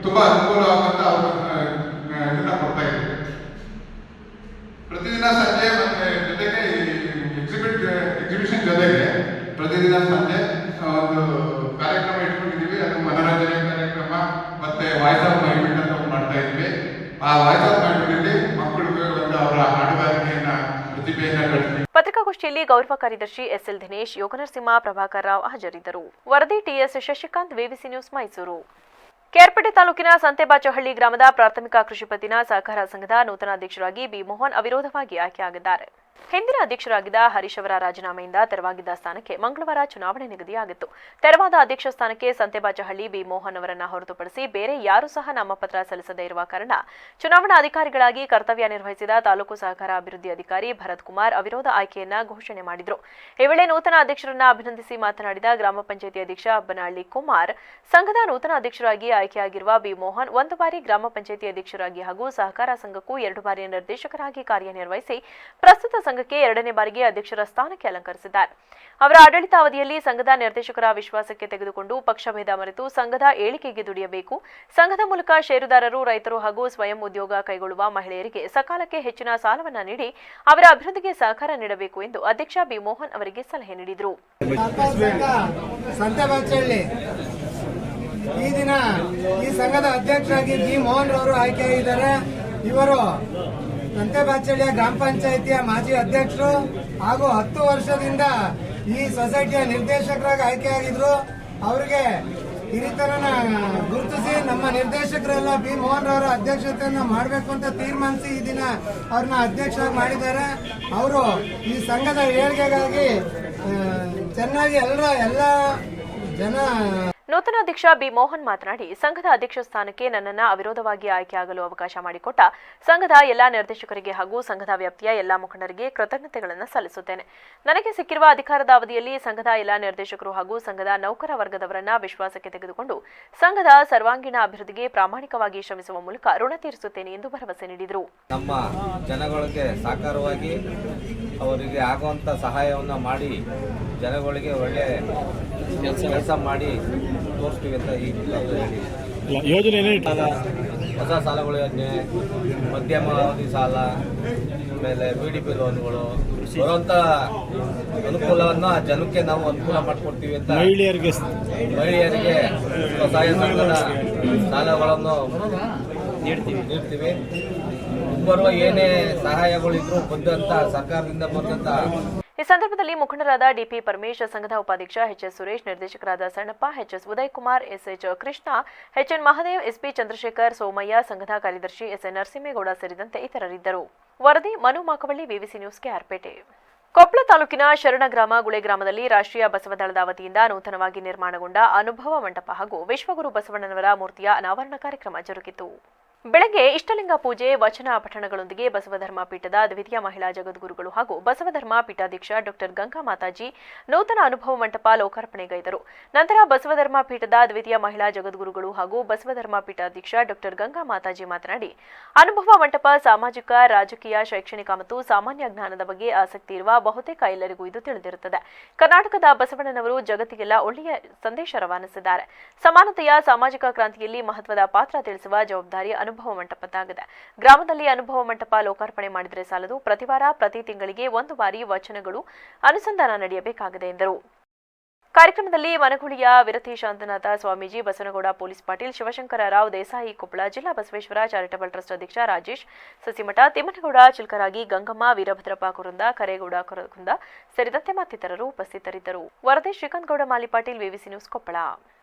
ತುಂಬಾ ಅನುಕೂಲವಾಗುವಂತ ಇದನ್ನ ಕೊಡ್ತಾ ಇದ್ದಾರೆ. ಪ್ರತಿದಿನ ಸಂಜೆ ಮತ್ತೆ ಜೊತೆಗೆ ಎಕ್ಸಿಬಿಷನ್ ಜೊತೆಗೆ ಪ್ರತಿದಿನ ಸಂಜೆ ಒಂದು ಕಾರ್ಯಕ್ರಮ ಇಟ್ಕೊಂಡಿದ್ದೀವಿ. ಅದು ಮನೋರಂಜನೆ ಕಾರ್ಯಕ್ರಮ ಮತ್ತೆ ವಾಯ್ಸ್ ಆಫ್ ಮೈ ಬಿಲ್ಡ್ ಅಂತ ಮಾಡ್ತಾ ಇದ್ವಿ. ಆ ವಾಯ್ಸ್ ಆಫ್ ಮೈ ಬಿಲ್ಡ್ ಮಕ್ಕಳಿಗೆ ಒಂದು ಅವರ ಹಾಡುಗಾರಿಕೆಯನ್ನ ಪ್ರತಿಭೆಯನ್ನ ಕಳಿಸಿ. ಪತ್ರಿಕಾಗೋಷ್ಠಿಯಲ್ಲಿ ಗೌರವ ಕಾರ್ಯದರ್ಶಿ ಎಸ್ಎಲ್ ದಿನೇಶ್, ಯೋಗನರಸಿಂಹ, ಪ್ರಭಾಕರ್ ರಾವ್ ಹಾಜರಿದ್ದರು. ವರದಿ TS Shashikant, VVC news, Mysuru. ಕೇರ್ಪೇಟೆ ತಾಲೂಕಿನ ಸಂತೆಬಾಚಹಳ್ಳಿ ಗ್ರಾಮದ ಪ್ರಾಥಮಿಕ ಕೃಷಿ ಪತ್ತಿನ ಸಹಕಾರ ಸಂಘದ ನೂತನ ಅಧ್ಯಕ್ಷರಾಗಿ ಬಿ ಮೋಹನ್ ಅವಿರೋಧವಾಗಿ ಆಯ್ಕೆಯಾಗಿದ್ದಾರೆ. ಹಿಂದಿನ ಅಧ್ಯಕ್ಷರಾಗಿದ್ದ ಹರೀಶ್ ಅವರ ರಾಜೀನಾಮೆಯಿಂದ ತೆರವಾಗಿದ್ದ ಸ್ಥಾನಕ್ಕೆ ಮಂಗಳವಾರ ಚುನಾವಣೆ ನಿಗದಿಯಾಗಿತ್ತು. ತೆರವಾದ ಅಧ್ಯಕ್ಷ ಸ್ಥಾನಕ್ಕೆ ಸಂತೆಬಾಚಹಳ್ಳಿ ಬಿ ಮೋಹನ್ ಅವರನ್ನ ಹೊರತುಪಡಿಸಿ ಬೇರೆ ಯಾರೂ ಸಹ ನಾಮಪತ್ರ ಸಲ್ಲಿಸದೇ ಇರುವ ಕಾರಣ ಚುನಾವಣಾ ಅಧಿಕಾರಿಗಳಾಗಿ ಕರ್ತವ್ಯ ನಿರ್ವಹಿಸಿದ ತಾಲೂಕು ಸಹಕಾರ ಅಭಿವೃದ್ಧಿ ಅಧಿಕಾರಿ ಭರತ್ ಕುಮಾರ್ ಅವಿರೋಧ ಆಯ್ಕೆಯನ್ನ ಘೋಷಣೆ ಮಾಡಿದರು. ಈ ವೇಳೆ ನೂತನ ಅಧ್ಯಕ್ಷರನ್ನ ಅಭಿನಂದಿಸಿ ಮಾತನಾಡಿದ ಗ್ರಾಮ ಪಂಚಾಯಿತಿ ಅಧ್ಯಕ್ಷ ಅಬ್ಬನಹಳ್ಳಿ ಕುಮಾರ್, ಸಂಘದ ನೂತನ ಅಧ್ಯಕ್ಷರಾಗಿ ಆಯ್ಕೆಯಾಗಿರುವ ಬಿ ಮೋಹನ್ 1 ಬಾರಿ ಗ್ರಾಮ ಪಂಚಾಯಿತಿ ಅಧ್ಯಕ್ಷರಾಗಿ ಹಾಗೂ ಸಹಕಾರ ಸಂಘಕ್ಕೂ 2 ಬಾರಿ ನಿರ್ದೇಶಕರಾಗಿ ಕಾರ್ಯನಿರ್ವಹಿಸಿ ಪ್ರಸ್ತುತ ಸಂಘಕ್ಕೆ 2ನೇ ಬಾರಿಗೆ ಅಧ್ಯಕ್ಷರ ಸ್ಥಾನಕ್ಕೆ ಅಲಂಕರಿಸಿದ್ದಾರೆ. ಅವರ ಆಡಳಿತಾವಧಿಯಲ್ಲಿ ಸಂಘದ ನಿರ್ದೇಶಕರ ವಿಶ್ವಾಸಕ್ಕೆ ತೆಗೆದುಕೊಂಡು ಪಕ್ಷಭೇದ ಮರೆತು ಸಂಘದ ಏಳಿಗೆಗೆ ದುಡಿಯಬೇಕು. ಸಂಘದ ಮೂಲಕ ಷೇರುದಾರರು, ರೈತರು ಹಾಗೂ ಸ್ವಯಂ ಉದ್ಯೋಗ ಕೈಗೊಳ್ಳುವ ಮಹಿಳೆಯರಿಗೆ ಸಕಾಲಕ್ಕೆ ಹೆಚ್ಚಿನ ಸಾಲವನ್ನ ನೀಡಿ ಅವರ ಅಭಿವೃದ್ಧಿಗೆ ಸಹಕಾರ ನೀಡಬೇಕು ಎಂದು ಅಧ್ಯಕ್ಷ ಬಿ ಮೋಹನ್ ಅವರಿಗೆ ಸಲಹೆ ನೀಡಿದರು. ಈ ದಿನ ಈ ಸಂಘದ ಅಧ್ಯಕ್ಷರಾಗಿ ಬಿ ಮೋಹನ್ ರವರು ಆಯ್ಕೆಯಾಗಿದ್ದಾರೆ. ಇವರು ಸಂತೆಬಾಚಹಳ್ಳಿಯ ಗ್ರಾಮ ಪಂಚಾಯಿತಿಯ ಮಾಜಿ ಅಧ್ಯಕ್ಷರು ಹಾಗೂ 10 ವರ್ಷದಿಂದ ಈ ಸೊಸೈಟಿಯ ನಿರ್ದೇಶಕರಾಗಿ ಆಯ್ಕೆಯಾಗಿದ್ರು. ಅವರಿಗೆ ಹಿರಿತನನ ಗುರುತಿಸಿ ನಮ್ಮ ನಿರ್ದೇಶಕರೆಲ್ಲ ಬಿ ಮೋಹನ್ ರವರ ಅಧ್ಯಕ್ಷತೆಯನ್ನ ಮಾಡಬೇಕು ಅಂತ ತೀರ್ಮಾನಿಸಿ ಈ ದಿನ ಅವ್ರನ್ನ ಅಧ್ಯಕ್ಷರಾಗಿ ಮಾಡಿದ್ದಾರೆ. ಅವರು ಈ ಸಂಘದ ಏಳಿಗೆಗಾಗಿ ಚೆನ್ನಾಗಿ ಎಲ್ಲ ಜನ. ನೂತನ ಅಧ್ಯಕ್ಷ ಬಿ ಮೋಹನ್ ಮಾತನಾಡಿ, ಸಂಘದ ಅಧ್ಯಕ್ಷ ಸ್ಥಾನಕ್ಕೆ ನನ್ನನ್ನ ಅವಿರೋಧವಾಗಿ ಆಯ್ಕೆಯಾಗಲು ಅವಕಾಶ ಮಾಡಿಕೊಟ್ಟ ಸಂಘದ ಎಲ್ಲಾ ನಿರ್ದೇಶಕರಿಗೆ ಹಾಗೂ ಸಂಘದ ವ್ಯಾಪ್ತಿಯ ಎಲ್ಲಾ ಮುಖಂಡರಿಗೆ ಕೃತಜ್ಞತೆಗಳನ್ನು ಸಲ್ಲಿಸುತ್ತೇನೆ. ನನಗೆ ಸಿಕ್ಕಿರುವ ಅಧಿಕಾರದ ಅವಧಿಯಲ್ಲಿ ಸಂಘದ ಎಲ್ಲಾ ನಿರ್ದೇಶಕರು ಹಾಗೂ ಸಂಘದ ನೌಕರ ವರ್ಗದವರನ್ನ ವಿಶ್ವಾಸಕ್ಕೆ ತೆಗೆದುಕೊಂಡು ಸಂಘದ ಸರ್ವಾಂಗೀಣ ಅಭಿವೃದ್ಧಿಗೆ ಪ್ರಾಮಾಣಿಕವಾಗಿ ಶ್ರಮಿಸುವ ಮೂಲಕ ಋಣ ತೀರಿಸುತ್ತೇನೆ ಎಂದು ಭರವಸೆ ನೀಡಿದರು. ನಮ್ಮ ಜನಗಳಿಗೆ ಸಾಕಾರವಾಗಿ ಅವರಿಗೆ ಆಗುವಂತ ಸಹಾಯವನ್ನ ಮಾಡಿ ಜನಗಳಿಗೆ ಒಳ್ಳೆ ಕೆಲಸ ಮಾಡಿ ತೋರಿಸ್ತೀವಿ ಅಂತ ಈ ಯೋಜನೆ ಹೊಸ ಸಾಲಗಳ ಯೋಜನೆ, ಮಧ್ಯಮ ಅವಧಿ ಸಾಲ, ಆಮೇಲೆ BDP ಲೋನ್ಗಳು ಬರುವಂತ ಅನುಕೂಲವನ್ನ ಜನಕ್ಕೆ ನಾವು ಅನುಕೂಲ ಮಾಡಿಕೊಡ್ತೀವಿ ಅಂತ ಮಹಿಳೆಯರಿಗೆ ಸ್ವಸಹಾಯ ಸಂಘದ ಸಾಲಗಳನ್ನು ನೀಡ್ತೀವಿ. ಬರುವ ಏನೇ ಸಹಾಯಗಳಿದ್ರು ಬಂದಂತ ಸರ್ಕಾರದಿಂದ ಬಂದಂತ. ಈ ಸಂದರ್ಭದಲ್ಲಿ ಮುಖಂಡರಾದ ಡಿಪಿ ಪರಮೇಶ್, ಸಂಘದ ಉಪಾಧ್ಯಕ್ಷ ಎಚ್ಎಸ್ ಸುರೇಶ್, ನಿರ್ದೇಶಕರಾದ Sannappa, HS Uday Kumar, SH Krishna, HN Mahadev, SP Chandrashekar, Somaiah, ಸಂಘದ ಕಾರ್ಯದರ್ಶಿ ಎಸ್ಎನ್ ನರಸಿಂಹೇಗೌಡ ಸೇರಿದಂತೆ ಇತರರಿದ್ದರು. ವರದಿ ಮನು ಮಾಕವಳ್ಳಿ, ವಿವಿಸಿ ನ್ಯೂಸ್, ಕೆಆರ್ಪೇಟೆ. ಕೊಪ್ಪಳ ತಾಲೂಕಿನ ಶರಣಗ್ರಾಮ ಗುಳೆ ಗ್ರಾಮದಲ್ಲಿ ರಾಷ್ಟ್ರೀಯ ಬಸವದಳದ ವತಿಯಿಂದ ನೂತನವಾಗಿ ನಿರ್ಮಾಣಗೊಂಡ ಅನುಭವ ಮಂಟಪ ಹಾಗೂ ವಿಶ್ವಗುರು ಬಸವಣ್ಣನವರ ಮೂರ್ತಿಯ ಅನಾವರಣ ಕಾರ್ಯಕ್ರಮ ಜರುಗಿತು. ಬೆಳಗ್ಗೆ ಇಷ್ಟಲಿಂಗ ಪೂಜೆ ವಚನ ಪಠಣಗಳೊಂದಿಗೆ ಬಸವಧರ್ಮ ಪೀಠದ ದ್ವಿತೀಯ ಮಹಿಳಾ ಜಗದ್ಗುರುಗಳು ಹಾಗೂ ಬಸವಧರ್ಮ ಪೀಠಾಧ್ಯಕ್ಷ ಡಾಕ್ಟರ್ ಗಂಗಾ ಮಾತಾಜಿ ನೂತನ ಅನುಭವ ಮಂಟಪ ಲೋಕಾರ್ಪಣೆಗೈದರು. ನಂತರ ಬಸವಧರ್ಮ ಪೀಠದ ದ್ವಿತೀಯ ಮಹಿಳಾ ಜಗದ್ಗುರುಗಳು ಹಾಗೂ ಬಸವಧರ್ಮ ಪೀಠಾಧ್ಯಕ್ಷ ಡಾಕ್ಟರ್ ಗಂಗಾ ಮಾತಾಜಿ ಮಾತನಾಡಿ, ಅನುಭವ ಮಂಟಪ ಸಾಮಾಜಿಕ, ರಾಜಕೀಯ, ಶೈಕ್ಷಣಿಕ ಮತ್ತು ಸಾಮಾನ್ಯ ಜ್ಞಾನದ ಬಗ್ಗೆ ಆಸಕ್ತಿ ಇರುವ ಬಹುತೇಕ ಎಲ್ಲರಿಗೂ ಇದು ತಿಳಿದಿರುತ್ತದೆ. ಕರ್ನಾಟಕದ ಬಸವಣ್ಣನವರು ಜಗತ್ತಿಗೆಲ್ಲ ಒಳ್ಳೆಯ ಸಂದೇಶ ರವಾನಿಸಿದ್ದಾರೆ. ಸಮಾನತೆಯ ಸಾಮಾಜಿಕ ಕ್ರಾಂತಿಯಲ್ಲಿ ಮಹತ್ವದ ಪಾತ್ರ ತಿಳಿಸುವ ಜವಾಬ್ದಾರಿ ಅನುಭವ ಮಂಟಪದ್ದಾಗಿದೆ. ಗ್ರಾಮದಲ್ಲಿ ಅನುಭವ ಮಂಟಪ ಲೋಕಾರ್ಪಣೆ ಮಾಡಿದರೆ ಸಾಲದು, ಪ್ರತಿವಾರ ಪ್ರತಿ ತಿಂಗಳಿಗೆ ಒಂದು ಬಾರಿ ವಚನಗಳು ಅನುಸಂಧಾನ ನಡೆಯಬೇಕಾಗಿದೆ ಎಂದರು. ಕಾರ್ಯಕ್ರಮದಲ್ಲಿ ಮನಗುಳಿಯ ವಿರತಿ ಶಾಂತನಾಥ ಸ್ವಾಮೀಜಿ, ಬಸವನಗೌಡ ಪೊಲೀಸ್ ಪಾಟೀಲ್, ಶಿವಶಂಕರ ರಾವ್ ದೇಸಾಯಿ ಕೊಪ್ಪಳ, ಜಿಲ್ಲಾ ಬಸವೇಶ್ವರ ಚಾರಿಟಬಲ್ ಟ್ರಸ್ಟ್ ಅಧ್ಯಕ್ಷ ರಾಜೇಶ್ ಸಸಿಮಠ, ತಿಮ್ಮನಗೌಡ ಚಿಲ್ಕರಾಗಿ, ಗಂಗಮ್ಮ, ವೀರಭದ್ರಪ್ಪ ಕುರುಂದ, ಕರೇಗೌಡ ಕುರುಂದ ಸೇರಿದಂತೆ ಮತ್ತಿತರರು ಉಪಸ್ಥಿತರಿದ್ದರು. ವರದಿ ಶ್ರೀಕಾಂತ್ ಗೌಡ ಮಾಲಿಪಾಟೀಲ್, ವಿವಿಸಿ ನ್ಯೂಸ್ ಕೊಪ್ಪಳ.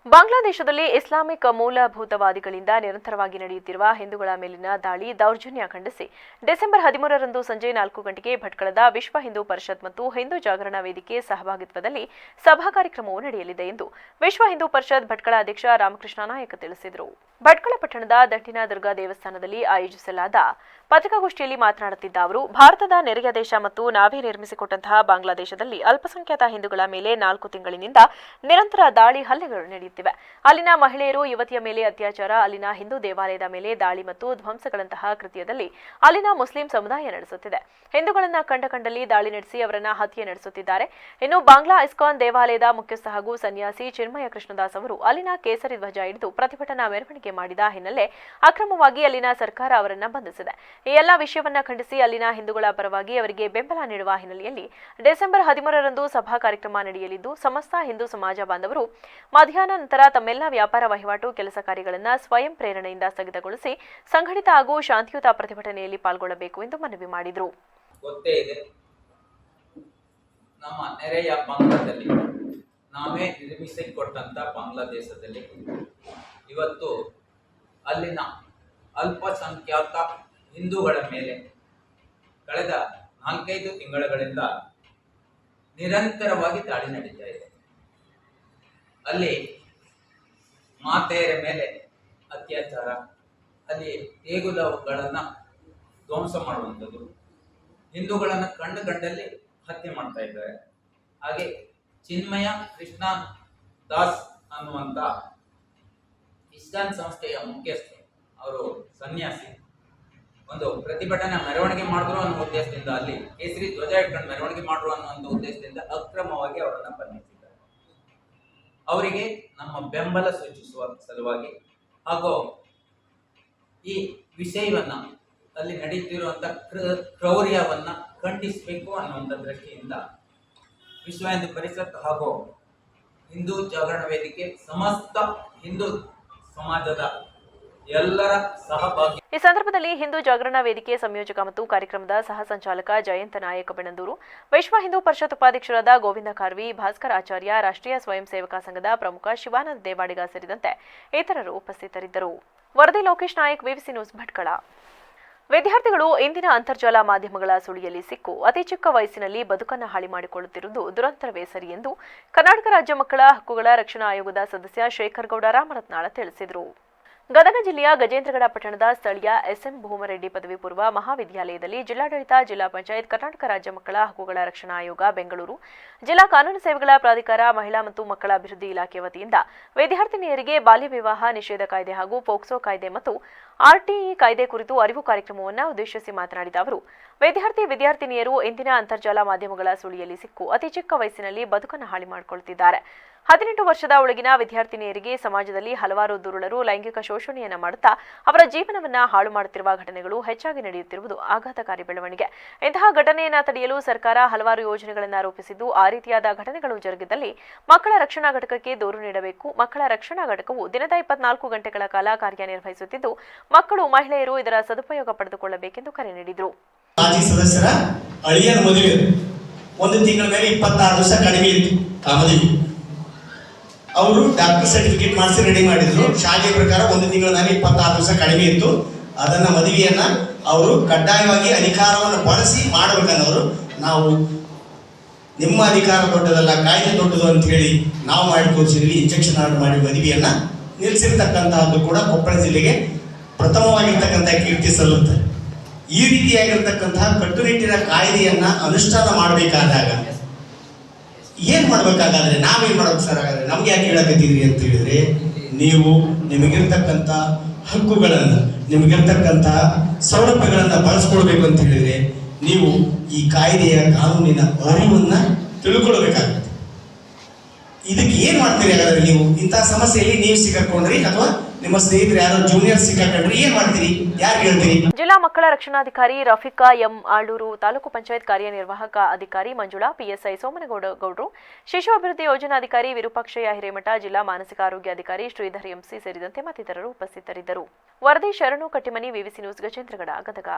ಬಾಂಗ್ಲಾದೇಶದಲ್ಲಿ ಇಸ್ಲಾಮಿಕ್ ಮೂಲಭೂತವಾದಿಗಳಿಂದ ನಿರಂತರವಾಗಿ ನಡೆಯುತ್ತಿರುವ ಹಿಂದೂಗಳ ಮೇಲಿನ ದಾಳಿ, ದೌರ್ಜನ್ಯ ಖಂಡಿಸಿ ಡಿಸೆಂಬರ್ 13ರಂದು ಸಂಜೆ 4 ಗಂಟೆಗೆ ಭಟ್ಕಳದ ವಿಶ್ವ ಹಿಂದೂ ಪರಿಷತ್ ಮತ್ತು ಹಿಂದೂ ಜಾಗರಣ ವೇದಿಕೆ ಸಹಭಾಗಿತ್ವದಲ್ಲಿ ಸಭಾ ಕಾರ್ಯಕ್ರಮವು ನಡೆಯಲಿದೆ ಎಂದು ವಿಶ್ವ ಹಿಂದೂ ಪರಿಷತ್ ಭಟ್ಕಳ ಅಧ್ಯಕ್ಷ ರಾಮಕೃಷ್ಣ ನಾಯಕ್ ತಿಳಿಸಿದರು. ಭಟ್ಕಳ ಪಟ್ಟಣದ ದಂಟಿನ ದುರ್ಗಾ ದೇವಸ್ಥಾನದಲ್ಲಿ ಆಯೋಜಿಸಲಾದ ಪತ್ರಿಕಾಗೋಷ್ಠಿಯಲ್ಲಿ ಮಾತನಾಡುತ್ತಿದ್ದ ಅವರು, ಭಾರತದ ನೆರೆಯ ದೇಶ ಮತ್ತು ನಾವೇ ನಿರ್ಮಿಸಿಕೊಟ್ಟಂತಹ ಬಾಂಗ್ಲಾದೇಶದಲ್ಲಿ ಅಲ್ಪಸಂಖ್ಯಾತ ಹಿಂದೂಗಳ ಮೇಲೆ 4 ತಿಂಗಳಿನಿಂದ ನಿರಂತರ ದಾಳಿ, ಹಲ್ಲೆಗಳು ನಡೆಯುತ್ತಿವೆ. ಅಲ್ಲಿನ ಮಹಿಳೆಯರು, ಯುವತಿಯ ಮೇಲೆ ಅತ್ಯಾಚಾರ, ಅಲ್ಲಿನ ಹಿಂದೂ ದೇವಾಲಯದ ಮೇಲೆ ದಾಳಿ ಮತ್ತು ಧ್ವಂಸಗಳಂತಹ ಕೃತ್ಯದಲ್ಲಿ ಅಲ್ಲಿನ ಮುಸ್ಲಿಂ ಸಮುದಾಯ ನಡೆಸುತ್ತಿದೆ. ಹಿಂದೂಗಳನ್ನ ಕಂಡಲ್ಲಿ ದಾಳಿ ನಡೆಸಿ ಅವರನ್ನ ಹತ್ಯೆ ನಡೆಸುತ್ತಿದ್ದಾರೆ. ಇನ್ನು ಬಾಂಗ್ಲಾ ಇಸ್ಕಾನ್ ದೇವಾಲಯದ ಮುಖ್ಯಸ್ಥ ಹಾಗೂ ಸನ್ಯಾಸಿ ಚಿನ್ಮಯ ಕೃಷ್ಣದಾಸ್ ಅವರು ಅಲ್ಲಿನ ಕೇಸರಿ ಧ್ವಜ ಹಿಡಿದು ಪ್ರತಿಭಟನಾ ಮೆರವಣಿಗೆ ಮಾಡಿದ ಹಿನ್ನೆಲೆ ಅಕ್ರಮವಾಗಿ ಅಲ್ಲಿನ ಸರ್ಕಾರ ಅವರನ್ನ ಬಂಧಿಸಿದೆ. ಈ ಎಲ್ಲ ವಿಷಯವನ್ನ ಖಂಡಿಸಿ ಅಲ್ಲಿನ ಹಿಂದೂಗಳ ಪರವಾಗಿ ಅವರಿಗೆ ಬೆಂಬಲ ನೀಡುವ ಹಿನ್ನೆಲೆಯಲ್ಲಿ ಡಿಸೆಂಬರ್ 13ರಂದು ಸಭಾ ಕಾರ್ಯಕ್ರಮ ನಡೆಯಲಿದ್ದು, ಸಮಸ್ತ ಹಿಂದೂ ಸಮಾಜ ಬಾಂಧವರು ಮಧ್ಯಾಹ್ನ ನಂತರ ತಮ್ಮೆಲ್ಲ ವ್ಯಾಪಾರ ವಹಿವಾಟು ಕೆಲಸ ಕಾರ್ಯಗಳನ್ನು ಸ್ವಯಂ ಪ್ರೇರಣೆಯಿಂದ ಸ್ಥಗಿತಗೊಳಿಸಿ ಸಂಘಟಿತ ಹಾಗೂ ಶಾಂತಿಯುತ ಪ್ರತಿಭಟನೆಯಲ್ಲಿ ಪಾಲ್ಗೊಳ್ಳಬೇಕು ಎಂದು ಮನವಿ ಮಾಡಿದರು. ಗೊತ್ತೇ ಇದೆ, ನಮ್ಮ ನೆರೆಯ ಬಾಂಗ್ಲಾದಲ್ಲಿ, ನಾವೇ ನಿರ್ಮಿಸಿಕೊಟ್ಟಂತ ಬಾಂಗ್ಲಾದೇಶದಲ್ಲಿ ಇವತ್ತು ಅಲ್ಲಿನ ಅಲ್ಪಸಂಖ್ಯಾತ ಹಿಂದೂಗಳ ಮೇಲೆ ಕಳೆದ 4-5 ತಿಂಗಳುಗಳಿಂದ ನಿರಂತರವಾಗಿ ದಾಳಿ ನಡೀತಾ ಇದೆ. ಅಲ್ಲಿ ಮಾತೆಯರ ಮೇಲೆ ಅತ್ಯಾಚಾರ, ಅಲ್ಲಿ ದೇಗುಲಗಳನ್ನು ಧ್ವಂಸ ಮಾಡುವಂಥದ್ದು, ಹಿಂದೂಗಳನ್ನು ಕಂಡಲ್ಲಿ ಹತ್ಯೆ ಮಾಡ್ತಾ ಇದ್ದಾರೆ. ಹಾಗೆ ಚಿನ್ಮಯ ಕೃಷ್ಣ ದಾಸ್ ಅನ್ನುವಂಥ ಇಸ್ಕಾನ್ ಸಂಸ್ಥೆಯ ಮುಖ್ಯಸ್ಥ, ಅವರು ಸನ್ಯಾಸಿ, ಒಂದು ಪ್ರತಿಭಟನಾ ಮೆರವಣಿಗೆ ಮಾಡಿದ್ರು ಅನ್ನೋ ಉದ್ದೇಶದಿಂದ, ಅಲ್ಲಿ ಕೇಸರಿ ಧ್ವಜ ಇಟ್ಕೊಂಡು ಮೆರವಣಿಗೆ ಮಾಡಿದ್ರು ಅನ್ನೋ ಉದ್ದೇಶದಿಂದ ಅಕ್ರಮವಾಗಿ ಅವರನ್ನ ಬಂಧಿಸಿದ್ದಾರೆ. ಅವರಿಗೆ ನಮ್ಮ ಬೆಂಬಲ ಸೂಚಿಸುವ ಸಲುವಾಗಿ ಹಾಗೂ ಈ ವಿಷಯವನ್ನ, ಅಲ್ಲಿ ನಡೀತಿರುವಂತ ಕ್ರೌರ್ಯವನ್ನ ಖಂಡಿಸಬೇಕು ಅನ್ನುವಂಥ ದೃಷ್ಟಿಯಿಂದ ವಿಶ್ವ ಹಿಂದೂ ಪರಿಷತ್ ಹಾಗೂ ಹಿಂದೂ ಜಾಗರಣ ವೇದಿಕೆ ಸಮಸ್ತ ಹಿಂದೂ ಸಮಾಜದ ಎಲ್ಲರ ಸಹಭಾಗಿ. ಈ ಸಂದರ್ಭದಲ್ಲಿ ಹಿಂದೂ ಜಾಗರಣ ವೇದಿಕೆ ಸಂಯೋಜಕ ಮತ್ತು ಕಾರ್ಯಕ್ರಮದ ಸಹ ಸಂಚಾಲಕ ಜಯಂತ ನಾಯಕ ಬೆಣಂದೂರು, ವಿಶ್ವ ಹಿಂದೂ ಪರಿಷತ್ ಉಪಾಧ್ಯಕ್ಷರಾದ ಗೋವಿಂದ ಕಾರ್ವಿ, ಭಾಸ್ಕರ್ ಆಚಾರ್ಯ, ರಾಷ್ಟ್ರೀಯ ಸ್ವಯಂ ಸೇವಕ ಸಂಘದ ಪ್ರಮುಖ ಶಿವಾನಂದ ದೇವಾಡಿಗ ಸೇರಿದಂತೆ ಇತರರು ಉಪಸ್ಥಿತರಿದ್ದರು. ವರದಿ ಲೋಕೇಶ್ ನಾಯಕ್, ವಿವಿಸಿ ನ್ಯೂಸ್ ಭಟ್ಕಳ. ವಿದ್ಯಾರ್ಥಿಗಳು ಇಂದಿನ ಅಂತರ್ಜಾಲ ಮಾಧ್ಯಮಗಳ ಸುಳಿಯಲ್ಲಿ ಸಿಕ್ಕು ಅತಿ ಚಿಕ್ಕ ವಯಸ್ಸಿನಲ್ಲಿ ಬದುಕನ್ನು ಹಾಳಿ ಮಾಡಿಕೊಳ್ಳುತ್ತಿರುವುದು ದುರಂತರವೇ ಸರಿ ಎಂದು ಕರ್ನಾಟಕ ರಾಜ್ಯ ಮಕ್ಕಳ ಹಕ್ಕುಗಳ ರಕ್ಷಣಾ ಆಯೋಗದ ಸದಸ್ಯ ಶೇಖರ್ ಗೌಡ ರಾಮರತ್ನಾಳ ತಿಳಿಸಿದರು. ಗದಗ ಜಿಲ್ಲೆಯ ಗಜೇಂದ್ರಗಡ ಪಟ್ಟಣದ ಸ್ಥಳೀಯ ಎಸ್ಎಂ ಭೂಮರೆಡ್ಡಿ ಪದವಿ ಪೂರ್ವ ಮಹಾವಿದ್ಯಾಲಯದಲ್ಲಿ ಜಿಲ್ಲಾಡಳಿತ, ಜಿಲ್ಲಾ ಪಂಚಾಯತ್, ಕರ್ನಾಟಕ ರಾಜ್ಯ ಮಕ್ಕಳ ಹಕ್ಕುಗಳ ರಕ್ಷಣಾ ಆಯೋಗ ಬೆಂಗಳೂರು, ಜಿಲ್ಲಾ ಕಾನೂನು ಸೇವೆಗಳ ಪ್ರಾಧಿಕಾರ, ಮಹಿಳಾ ಮತ್ತು ಮಕ್ಕಳ ಅಭಿವೃದ್ಧಿ ಇಲಾಖೆ ವತಿಯಿಂದ ವಿದ್ಯಾರ್ಥಿನಿಯರಿಗೆ ಬಾಲ್ಯ ವಿವಾಹ ನಿಷೇಧ ಕಾಯ್ದೆ ಹಾಗೂ ಪೋಕ್ಸೋ ಕಾಯ್ದೆ ಮತ್ತು ಆರ್ಟಿಇ ಕಾಯ್ದೆ ಕುರಿತು ಅರಿವು ಕಾರ್ಯಕ್ರಮವನ್ನು ಉದ್ದೇಶಿಸಿ ಮಾತನಾಡಿದ ಅವರು, ವಿದ್ಯಾರ್ಥಿನಿಯರು ಇಂದಿನ ಅಂತರ್ಜಾಲ ಮಾಧ್ಯಮಗಳ ಸುಳಿಯಲ್ಲಿ ಸಿಕ್ಕು ಅತಿ ಚಿಕ್ಕ ವಯಸ್ಸಿನಲ್ಲಿ ಬದುಕನ್ನು ಹಾಳಿ ಮಾಡಿಕೊಳ್ಳುತ್ತಿದ್ದಾರೆ. 18 ವರ್ಷದ ಒಳಗಿನ ವಿದ್ಯಾರ್ಥಿನಿಯರಿಗೆ ಸಮಾಜದಲ್ಲಿ ಹಲವಾರು ದುರುಳರು ಲೈಂಗಿಕ ಶೋಷಣೆಯನ್ನು ಮಾಡುತ್ತಾ ಅವರ ಜೀವನವನ್ನ ಹಾಳು ಮಾಡುತ್ತಿರುವ ಘಟನೆಗಳು ಹೆಚ್ಚಾಗಿ ನಡೆಯುತ್ತಿರುವುದು ಆಘಾತಕಾರಿ ಬೆಳವಣಿಗೆ. ಇಂತಹ ಘಟನೆಯನ್ನು ತಡೆಯಲು ಸರ್ಕಾರ ಹಲವಾರು ಯೋಜನೆಗಳನ್ನು ರೂಪಿಸಿದ್ದು, ಆ ರೀತಿಯಾದ ಘಟನೆಗಳು ಜರುಗಿದಲ್ಲಿ ಮಕ್ಕಳ ರಕ್ಷಣಾ ಘಟಕಕ್ಕೆ ದೂರು ನೀಡಬೇಕು. ಮಕ್ಕಳ ರಕ್ಷಣಾ ಘಟಕವು ದಿನದ 24 ಗಂಟೆಗಳ ಕಾಲ ಕಾರ್ಯನಿರ್ವಹಿಸುತ್ತಿದ್ದು, ಮಕ್ಕಳು, ಮಹಿಳೆಯರು ಇದರ ಸದುಪಯೋಗ ಪಡೆದುಕೊಳ್ಳಬೇಕೆಂದು ಕರೆ ನೀಡಿದರು. ಮಾಜಿ ಸದಸ್ಯರ ಅಳಿಯನ ಮದುವೆ 1 ತಿಂಗಳ ಮೇಲೆ 26 ದಿವಸ ಕಡಿಮೆ ಇತ್ತು. ಆ ಮದುವೆ ಅವರು ಡಾಕ್ಟರ್ ಸರ್ಟಿಫಿಕೇಟ್ ಮಾಡಿಸಿ ರೆಡಿ ಮಾಡಿದ್ರು. ಶಾಲೆ ಪ್ರಕಾರ 1 ತಿಂಗಳ ಮೇಲೆ 26 ದಿವಸ ಕಡಿಮೆ ಇತ್ತು. ಅದನ್ನ ಮದುವೆಯನ್ನ ಅವರು ಕಡ್ಡಾಯವಾಗಿ ಅಧಿಕಾರವನ್ನು ಬಳಸಿ ಮಾಡಬೇಕನ್ನೋರು, ನಾವು ನಿಮ್ಮ ಅಧಿಕಾರ ದೊಡ್ಡದಲ್ಲ, ಕಾಯ್ದೆ ದೊಡ್ಡದು ಅಂತ ಹೇಳಿ ನಾವು ಮಾಡಿ ತೋರಿಸಿದ್ವಿ. ಇಂಜೆಕ್ಷನ್ ಆರ್ಡರ್ ಮಾಡಿ ಮದುವೆಯನ್ನ ನಿಲ್ಲಿಸಿರ್ತಕ್ಕಂತಹದ್ದು ಕೂಡ ಕೊಪ್ಪಳ ಜಿಲ್ಲೆಗೆ ಪ್ರಥಮವಾಗಿರ್ತಕ್ಕಂಥ ಕೀರ್ತಿ ಸಲ್ಲುತ್ತೆ. ಈ ರೀತಿಯಾಗಿರ್ತಕ್ಕಂತಹ ಕಟ್ಟುನಿಟ್ಟಿನ ಕಾಯ್ದೆಯನ್ನ ಅನುಷ್ಠಾನ ಮಾಡಬೇಕಾದಾಗ ಏನ್ ಮಾಡ್ಬೇಕಾಗಾದ್ರೆ ನಾವೇನ್ ಮಾಡ್ಬೇಕು ಸರ್? ಹಾಗಾದ್ರೆ ನಮ್ಗೆ ಯಾಕೆ ಹೇಳಕತ್ತಿದ್ರಿ ಅಂತ ಹೇಳಿದ್ರೆ, ನೀವು ನಿಮಗಿರ್ತಕ್ಕಂಥ ಹಕ್ಕುಗಳನ್ನ, ನಿಮಗಿರ್ತಕ್ಕಂಥ ಸೌಲಭ್ಯಗಳನ್ನ ಬಳಸ್ಕೊಳ್ಬೇಕು ಅಂತ ಹೇಳಿದ್ರೆ ನೀವು ಈ ಕಾಯ್ದೆಯ ಕಾನೂನಿನ ಅರಿವನ್ನ ತಿಳ್ಕೊಳ್ಬೇಕಾಗುತ್ತೆ. ಇದಕ್ಕೆ ಏನ್ ಮಾಡ್ತೀರಿ ಹಾಗಾದ್ರೆ? ನೀವು ಇಂತಹ ಸಮಸ್ಯೆಯಲ್ಲಿ ನೀವು ಸಿಕ್ಕಾಕೊಂಡ್ರಿ ಅಥವಾ ನಿಮ್ಮ ಸ್ನೇಹಿತರು ಯಾರೋ ಜೂನಿಯರ್ ಸಿಕ್ಕಾಕೊಂಡ್ರಿ, ಏನ್ ಮಾಡ್ತೀರಿ? ಯಾರು ಹೇಳ್ತೀರಿ? ಜಿಲ್ಲಾ ಮಕ್ಕಳ ರಕ್ಷಣಾಧಿಕಾರಿ ರಫೀಕಾ ಎಂ ಆಳೂರು, ತಾಲೂಕು ಪಂಚಾಯತ್ ಕಾರ್ಯನಿರ್ವಾಹಕ ಅಧಿಕಾರಿ ಮಂಜುಳಾ, ಪಿಎಸ್ಐ ಸೋಮನಗೌಡರು, ಶಿಶು ಅಭಿವೃದ್ಧಿ ಯೋಜನಾಧಿಕಾರಿ ವಿರೂಪಾಕ್ಷಯ್ಯ ಹಿರೇಮಠ, ಜಿಲ್ಲಾ ಮಾನಸಿಕ ಆರೋಗ್ಯ ಅಧಿಕಾರಿ ಶ್ರೀಧರ್ ಎಂಸಿ ಸೇರಿದಂತೆ ಮತ್ತಿತರರು ಉಪಸ್ಥಿತರಿದ್ದರು. ವರದಿ ಶರಣು ಕಟ್ಟಿಮನಿ, ವಿವಿಸಿ ನ್ಯೂಸ್, ಗಜೇಂದ್ರಗಡ, ಗದಗ.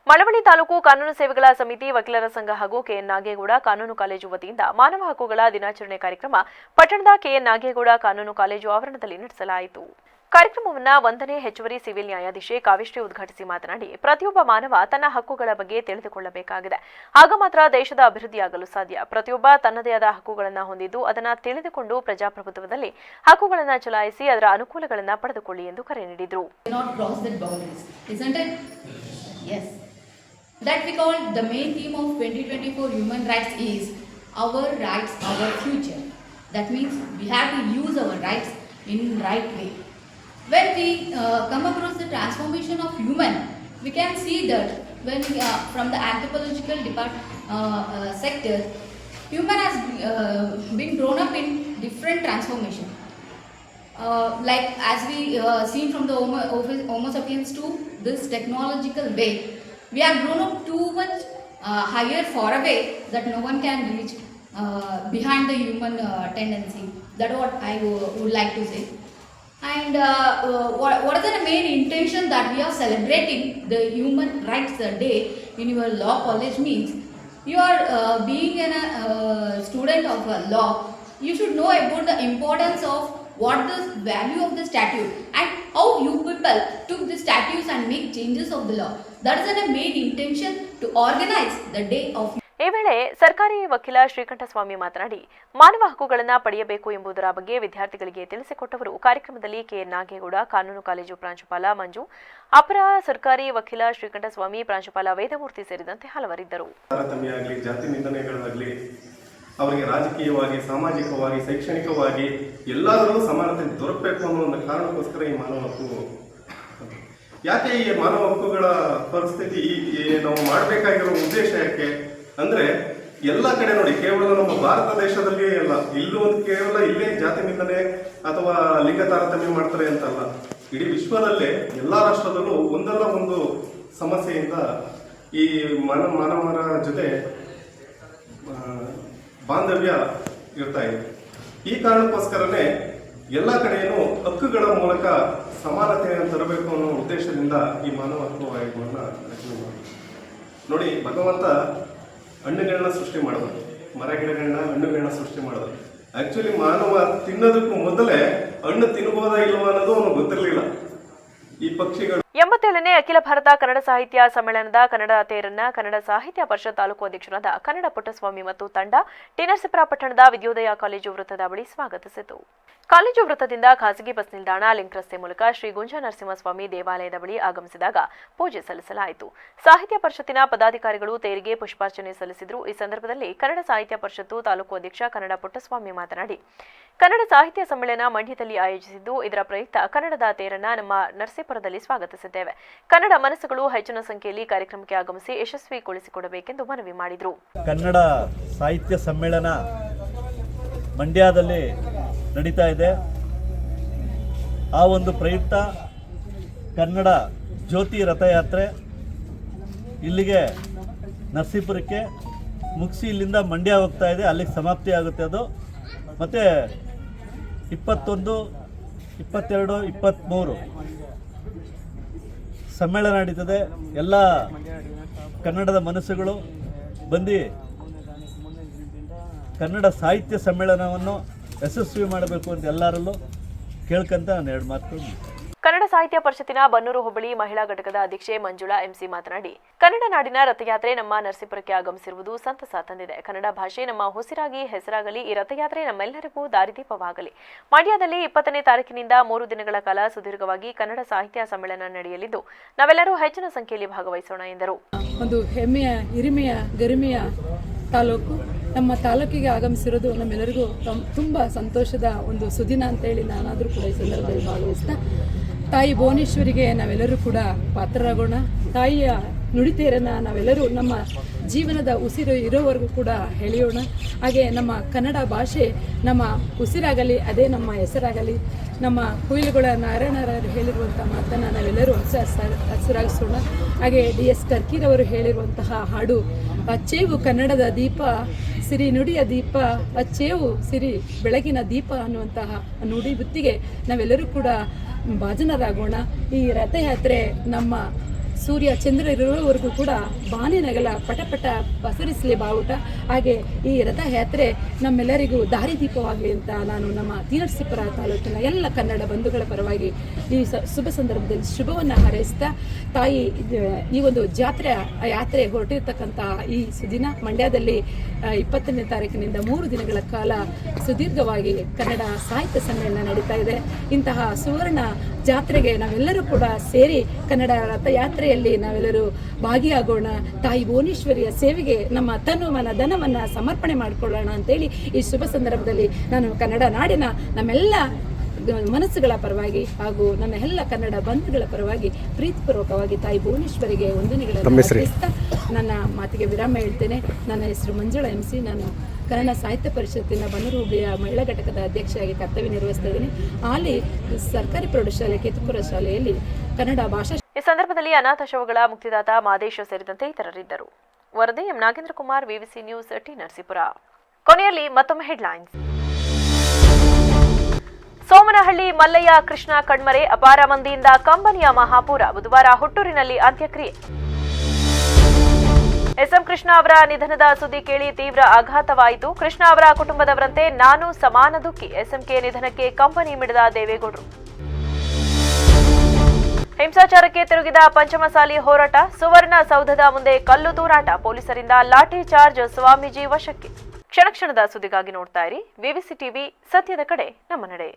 ಮಳವಳ್ಳಿ ತಾಲೂಕು ಕಾನೂನು ಸೇವೆಗಳ ಸಮಿತಿ, ವಕೀಲರ ಸಂಘ ಹಾಗೂ ಕೆಎನ್ ನಾಗೇಗೌಡ ಕಾನೂನು ಕಾಲೇಜು ವತಿಯಿಂದ ಮಾನವ ಹಕ್ಕುಗಳ ದಿನಾಚರಣೆ ಕಾರ್ಯಕ್ರಮ ಪಟ್ಟಣದ ಕೆಎನ್ ನಾಗೇಗೌಡ ಕಾನೂನು ಕಾಲೇಜು ಆವರಣದಲ್ಲಿ ನಡೆಸಲಾಯಿತು. ಕಾರ್ಯಕ್ರಮವನ್ನು 1ನೇ ಹೆಚ್ಚುವರಿ ಸಿವಿಲ್ ನ್ಯಾಯಾಧೀಶೆ ಕಾವ್ಯಶ್ರೀ ಉದ್ಘಾಟಿಸಿ ಮಾತನಾಡಿ, ಪ್ರತಿಯೊಬ್ಬ ಮಾನವ ತನ್ನ ಹಕ್ಕುಗಳ ಬಗ್ಗೆ ತಿಳಿದುಕೊಳ್ಳಬೇಕಾಗಿದೆ. ಆಗ ಮಾತ್ರ ದೇಶದ ಅಭಿವೃದ್ಧಿಯಾಗಲು ಸಾಧ್ಯ. ಪ್ರತಿಯೊಬ್ಬ ತನ್ನದೇ ಆದ ಹಕ್ಕುಗಳನ್ನು ಹೊಂದಿದ್ದು ಅದನ್ನು ತಿಳಿದುಕೊಂಡು ಪ್ರಜಾಪ್ರಭುತ್ವದಲ್ಲಿ ಹಕ್ಕುಗಳನ್ನು ಚಲಾಯಿಸಿ ಅದರ ಅನುಕೂಲಗಳನ್ನು ಪಡೆದುಕೊಳ್ಳಿ ಎಂದು ಕರೆ ನೀಡಿದರು. Yes, that we call the main theme of 2024 human rights is our rights, our future. That means we have to use our rights in right way. When we come across the transformation of human, we can see that when from the anthropological sector, human has been grown up in different transformation. Like as we seen from the Homo sapiens to this technological way, we have grown up too much higher, far away that no one can reach behind the human tendency. That's what I would like to say. And what is the main intention that we are celebrating the Human Rights Day in your law college means you are being a student of a law, you should know about the importance of what the value of the statute and how you people took the statutes and make changes of the law. That is the main intention to organize the day of. ಈ ವೇಳೆ ಸರ್ಕಾರಿ ವಕೀಲ ಶ್ರೀಕಂಠಸ್ವಾಮಿ ಮಾತನಾಡಿ, ಮಾನವ ಹಕ್ಕುಗಳನ್ನು ಪಡೆಯಬೇಕು ಎಂಬುದರ ಬಗ್ಗೆ ವಿದ್ಯಾರ್ಥಿಗಳಿಗೆ ತಿಳಿಸಿಕೊಟ್ಟವರು. ಕಾರ್ಯಕ್ರಮದಲ್ಲಿ ಕೆಎನ್ ನಾಗೇಗೌಡ, ಕಾನೂನು ಕಾಲೇಜು ಪ್ರಾಂಶುಪಾಲ ಮಂಜು, ಅಪರ ಸರ್ಕಾರಿ ವಕೀಲ ಶ್ರೀಕಂಠಸ್ವಾಮಿ, ಪ್ರಾಂಶುಪಾಲ ವೇದಮೂರ್ತಿ ಸೇರಿದಂತೆ ಹಲವರಿದ್ದರು. ತಾರತಮ್ಯ ಆಗಲಿ, ಜಾತಿ ನಿಂದನೆಗಳಾಗಲಿ, ಅವರಿಗೆ ರಾಜಕೀಯವಾಗಿ, ಸಾಮಾಜಿಕವಾಗಿ, ಶೈಕ್ಷಣಿಕವಾಗಿ ಎಲ್ಲದರಲ್ಲೂ ಸಮಾನತೆ ದೊರಕಬೇಕು ಅನ್ನೋ ಒಂದು ಕಾರಣಕ್ಕೋಸ್ಕರ ಈ ಮಾನವ ಹಕ್ಕು. ಯಾಕೆ ಈ ಮಾನವ ಹಕ್ಕುಗಳ ಪರಿಸ್ಥಿತಿ ನಾವು ಮಾಡಬೇಕಾಗಿರೋ ಉದ್ದೇಶ ಯಾಕೆ ಅಂದ್ರೆ, ಎಲ್ಲ ಕಡೆ ನೋಡಿ, ಕೇವಲ ನಮ್ಮ ಭಾರತ ದೇಶದಲ್ಲಿ ಅಲ್ಲ, ಇಲ್ಲೂ ಒಂದು ಕೇವಲ ಇಲ್ಲೇ ಜಾತಿ ನಿಂದನೆ ಅಥವಾ ಲಿಂಗ ತಾರತಮ್ಯ ಮಾಡ್ತಾರೆ ಅಂತಲ್ಲ, ಇಡೀ ವಿಶ್ವದಲ್ಲೇ ಎಲ್ಲ ರಾಷ್ಟ್ರದಲ್ಲೂ ಒಂದಲ್ಲ ಒಂದು ಸಮಸ್ಯೆಯಿಂದ ಈ ಮಾನವರ ಜೊತೆ ಬಾಂಧವ್ಯ ಇರ್ತಾ ಇದೆ. ಈ ಕಾರಣಕ್ಕೋಸ್ಕರನೇ ಎಲ್ಲ ಕಡೆಯೂ ಹಕ್ಕುಗಳ ಮೂಲಕ ಸಮಾನತೆಯನ್ನು ತರಬೇಕು ಅನ್ನೋ ಉದ್ದೇಶದಿಂದ ಈ ಮಾನವ ಹಕ್ಕು ಆಯೋಗವನ್ನು ರಚನೆ ಮಾಡಿ. ನೋಡಿ, ಭಗವಂತ ಹಣ್ಣುಗಳನ್ನ ಸೃಷ್ಟಿ ಮಾಡಿದ, ಮರ ಗಿಡಗಳನ್ನ, ಹಣ್ಣುಗಳನ್ನ ಸೃಷ್ಟಿ ಮಾಡಿದ. ಆಕ್ಚುಲಿ ಮಾನವ ತಿನ್ನೋದಕ್ಕೂ ಮೊದಲೇ ಹಣ್ಣು ತಿನ್ಬೋದಾ ಇಲ್ವಾ ಅನ್ನೋದು ಅವನು ಗೊತ್ತಿರಲಿಲ್ಲ. ಈ ಪಕ್ಷಿಗಳು 87ನೇ ಅಖಿಲ ಭಾರತ ಕನ್ನಡ ಸಾಹಿತ್ಯ ಸಮ್ಮೇಳನದ ಕನ್ನಡ ತೇರನ್ನ ಕನ್ನಡ ಸಾಹಿತ್ಯ ಪರಿಷತ್ ತಾಲೂಕು ಅಧ್ಯಕ್ಷರಾದ ಕನ್ನಡ ಪುಟ್ಟಸ್ವಾಮಿ ಮತ್ತು ತಂಡ ಟಿ ನರಸೀಪುರ ಪಟ್ಟಣದ ವಿದ್ಯೋದಯ ಕಾಲೇಜು ವೃತ್ತದ ಬಳಿ ಸ್ವಾಗತಿಸಿತು. ಕಾಲೇಜು ವೃತ್ತದಿಂದ ಖಾಸಗಿ ಬಸ್ ನಿಲ್ದಾಣ, ಲಿಂಕ್ ರಸ್ತೆ ಮೂಲಕ ಶ್ರೀ ಗುಂಜ ನರಸಿಂಹಸ್ವಾಮಿ ದೇವಾಲಯದ ಬಳಿ ಆಗಮಿಸಿದಾಗ ಪೂಜೆ ಸಲ್ಲಿಸಲಾಯಿತು. ಸಾಹಿತ್ಯ ಪರಿಷತ್ತಿನ ಪದಾಧಿಕಾರಿಗಳು ತೇರಿಗೆ ಪುಷ್ಪಾರ್ಚನೆ ಸಲ್ಲಿಸಿದರು. ಈ ಸಂದರ್ಭದಲ್ಲಿ ಕನ್ನಡ ಸಾಹಿತ್ಯ ಪರಿಷತ್ತು ತಾಲೂಕು ಅಧ್ಯಕ್ಷ ಕನ್ನಡ ಪುಟ್ಟಸ್ವಾಮಿ ಮಾತನಾಡಿ, ಕನ್ನಡ ಸಾಹಿತ್ಯ ಸಮ್ಮೇಳನ ಮಂಡ್ಯದಲ್ಲಿ ಆಯೋಜಿಸಿದ್ದು, ಇದರ ಪ್ರಯುಕ್ತ ಕನ್ನಡದ ತೇರನ್ನ ನಮ್ಮ ನರಸೀಪುರದಲ್ಲಿ ಸ್ವಾಗತಿಸಿದ್ದೇವೆ. ಕನ್ನಡ ಮನಸ್ಸುಗಳು ಹೆಚ್ಚಿನ ಸಂಖ್ಯೆಯಲ್ಲಿ ಕಾರ್ಯಕ್ರಮಕ್ಕೆ ಆಗಮಿಸಿ ಯಶಸ್ವಿಗೊಳಿಸಿಕೊಡಬೇಕೆಂದು ಮನವಿ ಮಾಡಿದರು. ಕನ್ನಡ ಸಾಹಿತ್ಯ ಸಮ್ಮೇಳನ ಮಂಡ್ಯದಲ್ಲಿ ನಡೀತಾ ಇದೆ. ಆ ಒಂದು ಪ್ರಯುಕ್ತ ಕನ್ನಡ ಜ್ಯೋತಿ ರಥಯಾತ್ರೆ ಇಲ್ಲಿಗೆ ನರಸೀಪುರಕ್ಕೆ ಮುಗಿಸಿ ಇಲ್ಲಿಂದ ಮಂಡ್ಯ ಹೋಗ್ತಾ ಇದೆ, ಅಲ್ಲಿಗೆ ಸಮಾಪ್ತಿ ಆಗುತ್ತೆ ಅದು. ಮತ್ತು 21, 22, 23 ಸಮ್ಮೇಳನ ನಡೀತದೆ. ಎಲ್ಲ ಕನ್ನಡದ ಮನಸ್ಸುಗಳು ಬಂದು ಕನ್ನಡ ಸಾಹಿತ್ಯ ಸಮ್ಮೇಳನವನ್ನು ಯಶಸ್ವಿ ಮಾಡಬೇಕು ಅಂತ ಎಲ್ಲರಲ್ಲೂ ಕೇಳ್ಕೊಂತ ನಾನು 2 ಮಾತುಗಳು. ಕನ್ನಡ ಕನ್ನಡ ಸಾಹಿತ್ಯ ಪರಿಷತ್ತಿನ ಬನ್ನೂರು ಹೋಬಳಿ ಮಹಿಳಾ ಘಟಕದ ಅಧ್ಯಕ್ಷೆ ಮಂಜುಳಾ ಎಂಸಿ ಮಾತನಾಡಿ, ಕನ್ನಡ ನಾಡಿನ ರಥಯಾತ್ರೆ ನಮ್ಮ ನರಸೀಪುರಕ್ಕೆ ಆಗಮಿಸಿರುವುದು ಸಂತಸ ತಂದಿದೆ. ಕನ್ನಡ ಭಾಷೆ ನಮ್ಮ ಉಸಿರಾಗಿ ಹೆಸರಾಗಲಿ. ಈ ರಥಯಾತ್ರೆ ನಮ್ಮೆಲ್ಲರಿಗೂ ದಾರಿದೀಪವಾಗಲಿ. ಮಂಡ್ಯದಲ್ಲಿ 20ನೇ ತಾರೀಕಿನಿಂದ 3 ದಿನಗಳ ಕಾಲ ಸುದೀರ್ಘವಾಗಿ ಕನ್ನಡ ಸಾಹಿತ್ಯ ಸಮ್ಮೇಳನ ನಡೆಯಲಿದ್ದು, ನಾವೆಲ್ಲರೂ ಹೆಚ್ಚಿನ ಸಂಖ್ಯೆಯಲ್ಲಿ ಭಾಗವಹಿಸೋಣ ಎಂದರು. ಒಂದು ಹೆಮ್ಮೆಯ, ಹಿರಿಮೆಯ, ಗರಿಮೆಯ ತಾಲೂಕು. ನಮ್ಮ ತಾಲೂಕಿಗೆ ಆಗಮಿಸಿರೋದು ನಮ್ಮೆಲ್ಲರಿಗೂ ತುಂಬ ಸಂತೋಷದ ಒಂದು ಸುದಿನ ಅಂತೇಳಿ ನಾನಾದರೂ ಕೂಡ ಈ ಸಂದರ್ಭದಲ್ಲಿ ಭಾಗವಹಿಸ್ತಾ, ತಾಯಿ ಭುವನೇಶ್ವರಿಗೆ ನಾವೆಲ್ಲರೂ ಕೂಡ ಪಾತ್ರರಾಗೋಣ. ತಾಯಿಯ ನುಡಿತೇರನ್ನು ನಾವೆಲ್ಲರೂ ನಮ್ಮ ಜೀವನದ ಉಸಿರು ಇರೋವರೆಗೂ ಕೂಡ ಎಳೆಯೋಣ. ಹಾಗೆ ನಮ್ಮ ಕನ್ನಡ ಭಾಷೆ ನಮ್ಮ ಉಸಿರಾಗಲಿ, ಅದೇ ನಮ್ಮ ಹೆಸರಾಗಲಿ. ನಮ್ಮ ಕುಯಿಲುಗಳ ನಾರಾಯಣರವರು ಹೇಳಿರುವಂಥ ಮಾತನ್ನು ನಾವೆಲ್ಲರೂ ಹಸಿರಾಗಿಸೋಣ. ಹಾಗೆ DS ಕರ್ಕಿರವರು ಹೇಳಿರುವಂತಹ ಹಾಡು, ಅಚ್ಚೇವು ಕನ್ನಡದ ದೀಪ, ಸಿರಿ ನುಡಿಯ ದೀಪ, ಅಚ್ಚೇವು ಸಿರಿ ಬೆಳಗಿನ ದೀಪ ಅನ್ನುವಂತಹ ನುಡಿ ಬುತ್ತಿಗೆ ನಾವೆಲ್ಲರೂ ಕೂಡ ಭಾಜನರಾಗೋಣ. ಈ ರಥಯಾತ್ರೆ ನಮ್ಮ ಸೂರ್ಯ ಚಂದ್ರ ಇರುವವರೆಗೂ ಕೂಡ ಬಾನಿನಗಲ ಪಟಪಟ ಪಸರಿಸಲಿ ಬಾವುಟ. ಹಾಗೆ ಈ ರಥಯಾತ್ರೆ ನಮ್ಮೆಲ್ಲರಿಗೂ ದಾರಿದೀಪವಾಗಲಿ ಅಂತ ನಾನು ನಮ್ಮ ತೀನರಸೀಪುರ ತಾಲೂಕಿನ ಎಲ್ಲ ಕನ್ನಡ ಬಂಧುಗಳ ಪರವಾಗಿ ಈ ಶುಭ ಸಂದರ್ಭದಲ್ಲಿ ಶುಭವನ್ನು ಹಾರೈಸ್ತಾ, ತಾಯಿ ಈ ಒಂದು ಯಾತ್ರೆ ಹೊರಟಿರ್ತಕ್ಕಂತಹ ಈ ಸುದಿನ ಮಂಡ್ಯದಲ್ಲಿ 20ನೇ ತಾರೀಕಿನಿಂದ 3 ದಿನಗಳ ಕಾಲ ಸುದೀರ್ಘವಾಗಿ ಕನ್ನಡ ಸಾಹಿತ್ಯ ಸಮ್ಮೇಳನ ನಡೀತಾ ಇದೆ. ಇಂತಹ ಸುವರ್ಣ ಜಾತ್ರೆಗೆ ನಾವೆಲ್ಲರೂ ಕೂಡ ಸೇರಿ ಕನ್ನಡ ರಥಯಾತ್ರೆಯಲ್ಲಿ ನಾವೆಲ್ಲರೂ ಭಾಗಿಯಾಗೋಣ. ತಾಯಿ ಭುವನೇಶ್ವರಿಯ ಸೇವೆಗೆ ನಮ್ಮ ತನು ಮನ ಧನವನ್ನು ಸಮರ್ಪಣೆ ಮಾಡಿಕೊಳ್ಳೋಣ ಅಂತೇಳಿ ಈ ಶುಭ ಸಂದರ್ಭದಲ್ಲಿ ನಾನು ಕನ್ನಡ ನಾಡಿನ ನಮ್ಮೆಲ್ಲ ಮನಸ್ಸುಗಳ ಪರವಾಗಿ ಹಾಗೂ ನನ್ನ ಎಲ್ಲ ಕನ್ನಡ ಬಂಧುಗಳ ಪರವಾಗಿ ಪ್ರೀತಿಪೂರ್ವಕವಾಗಿ ತಾಯಿ ಭುವನೇಶ್ವರಿಗೆ ವಂದನೆಗಳನ್ನು ಅರ್ಪಿಸ್ತಾ ನನ್ನ ಮಾತಿಗೆ ವಿರಾಮ ಹೇಳ್ತೇನೆ. ನನ್ನ ಹೆಸರು ಮಂಜುಳಾ ಎಂಸಿ. ನಾನು ಕನ್ನಡ ಸಾಹಿತ್ಯ ಪರಿಷತ್ತಿನ ಬನ್ನೂರು ಹೋಬಳಿಯ ಮಹಿಳಾ ಘಟಕದ ಅಧ್ಯಕ್ಷೆಯಾಗಿ ಕರ್ತವ್ಯ ನಿರ್ವಹಿಸ್ತಾ ಇದ್ದೀನಿ. ಅಲ್ಲಿ ಸರ್ಕಾರಿ ಪ್ರೌಢಶಾಲೆ ಕೇತುಪುರ ಶಾಲೆಯಲ್ಲಿ ಕನ್ನಡ ಭಾಷಾ. ಈ ಸಂದರ್ಭದಲ್ಲಿ ಅನಾಥ ಶವಗಳ ಮುಕ್ತಿದಾತ ಮಾದೇಶ ಸೇರಿದಂತೆ ಇತರರಿದ್ದರು. ವರದಿ M Nagendra Kumar, VVC news, T Narasipura. ಕೊನೆಯಲ್ಲಿ ಮತ್ತೊಮ್ಮೆ ಹೆಡ್ಲೈನ್ಸ್. ಸೋಮನಹಳ್ಳಿ ಮಲ್ಲಯ್ಯ ಕೃಷ್ಣ ಕಣ್ಮರೆ, ಅಪಾರ ಮಂದಿಯಿಂದ ಕಂಬನಿಯ ಮಹಾಪೂರ. ಬುಧವಾರ ಹುಟ್ಟೂರಿನಲ್ಲಿ ಅಂತ್ಯಕ್ರಿಯೆ. SM ಕೃಷ್ಣ ಅವರ ನಿಧನದ ಸುದ್ದಿ ಕೇಳಿ ತೀವ್ರ ಆಘಾತವಾಯಿತು. ಕೃಷ್ಣ ಅವರ ಕುಟುಂಬದವರಂತೆ ನಾನು ಸಮಾನ ದುಃಖಿ. SMK ನಿಧನಕ್ಕೆ ಕಂಬನಿ ಮಿಡಿದ ದೇವೇಗೌಡರು. ಹಿಂಸಾಚಾರಕ್ಕೆ ತಿರುಗಿದ ಪಂಚಮಸಾಲಿ ಹೋರಾಟ. ಸುವರ್ಣ ಸೌಧದ ಮುಂದೆ ಕಲ್ಲು ತೂರಾಟ. ಪೊಲೀಸರಿಂದ ಲಾಠಿ ಚಾರ್ಜ್. ಸ್ವಾಮೀಜಿ ವಶಕ್ಕೆ. ಕ್ಷಣ ಕ್ಷಣದ ಸುದ್ದಿಗಾಗಿ ನೋಡ್ತಾ ಇರಿ VVC TV, ಸತ್ಯದ ಕಡೆ ನಮ್ಮ ನಡೆ.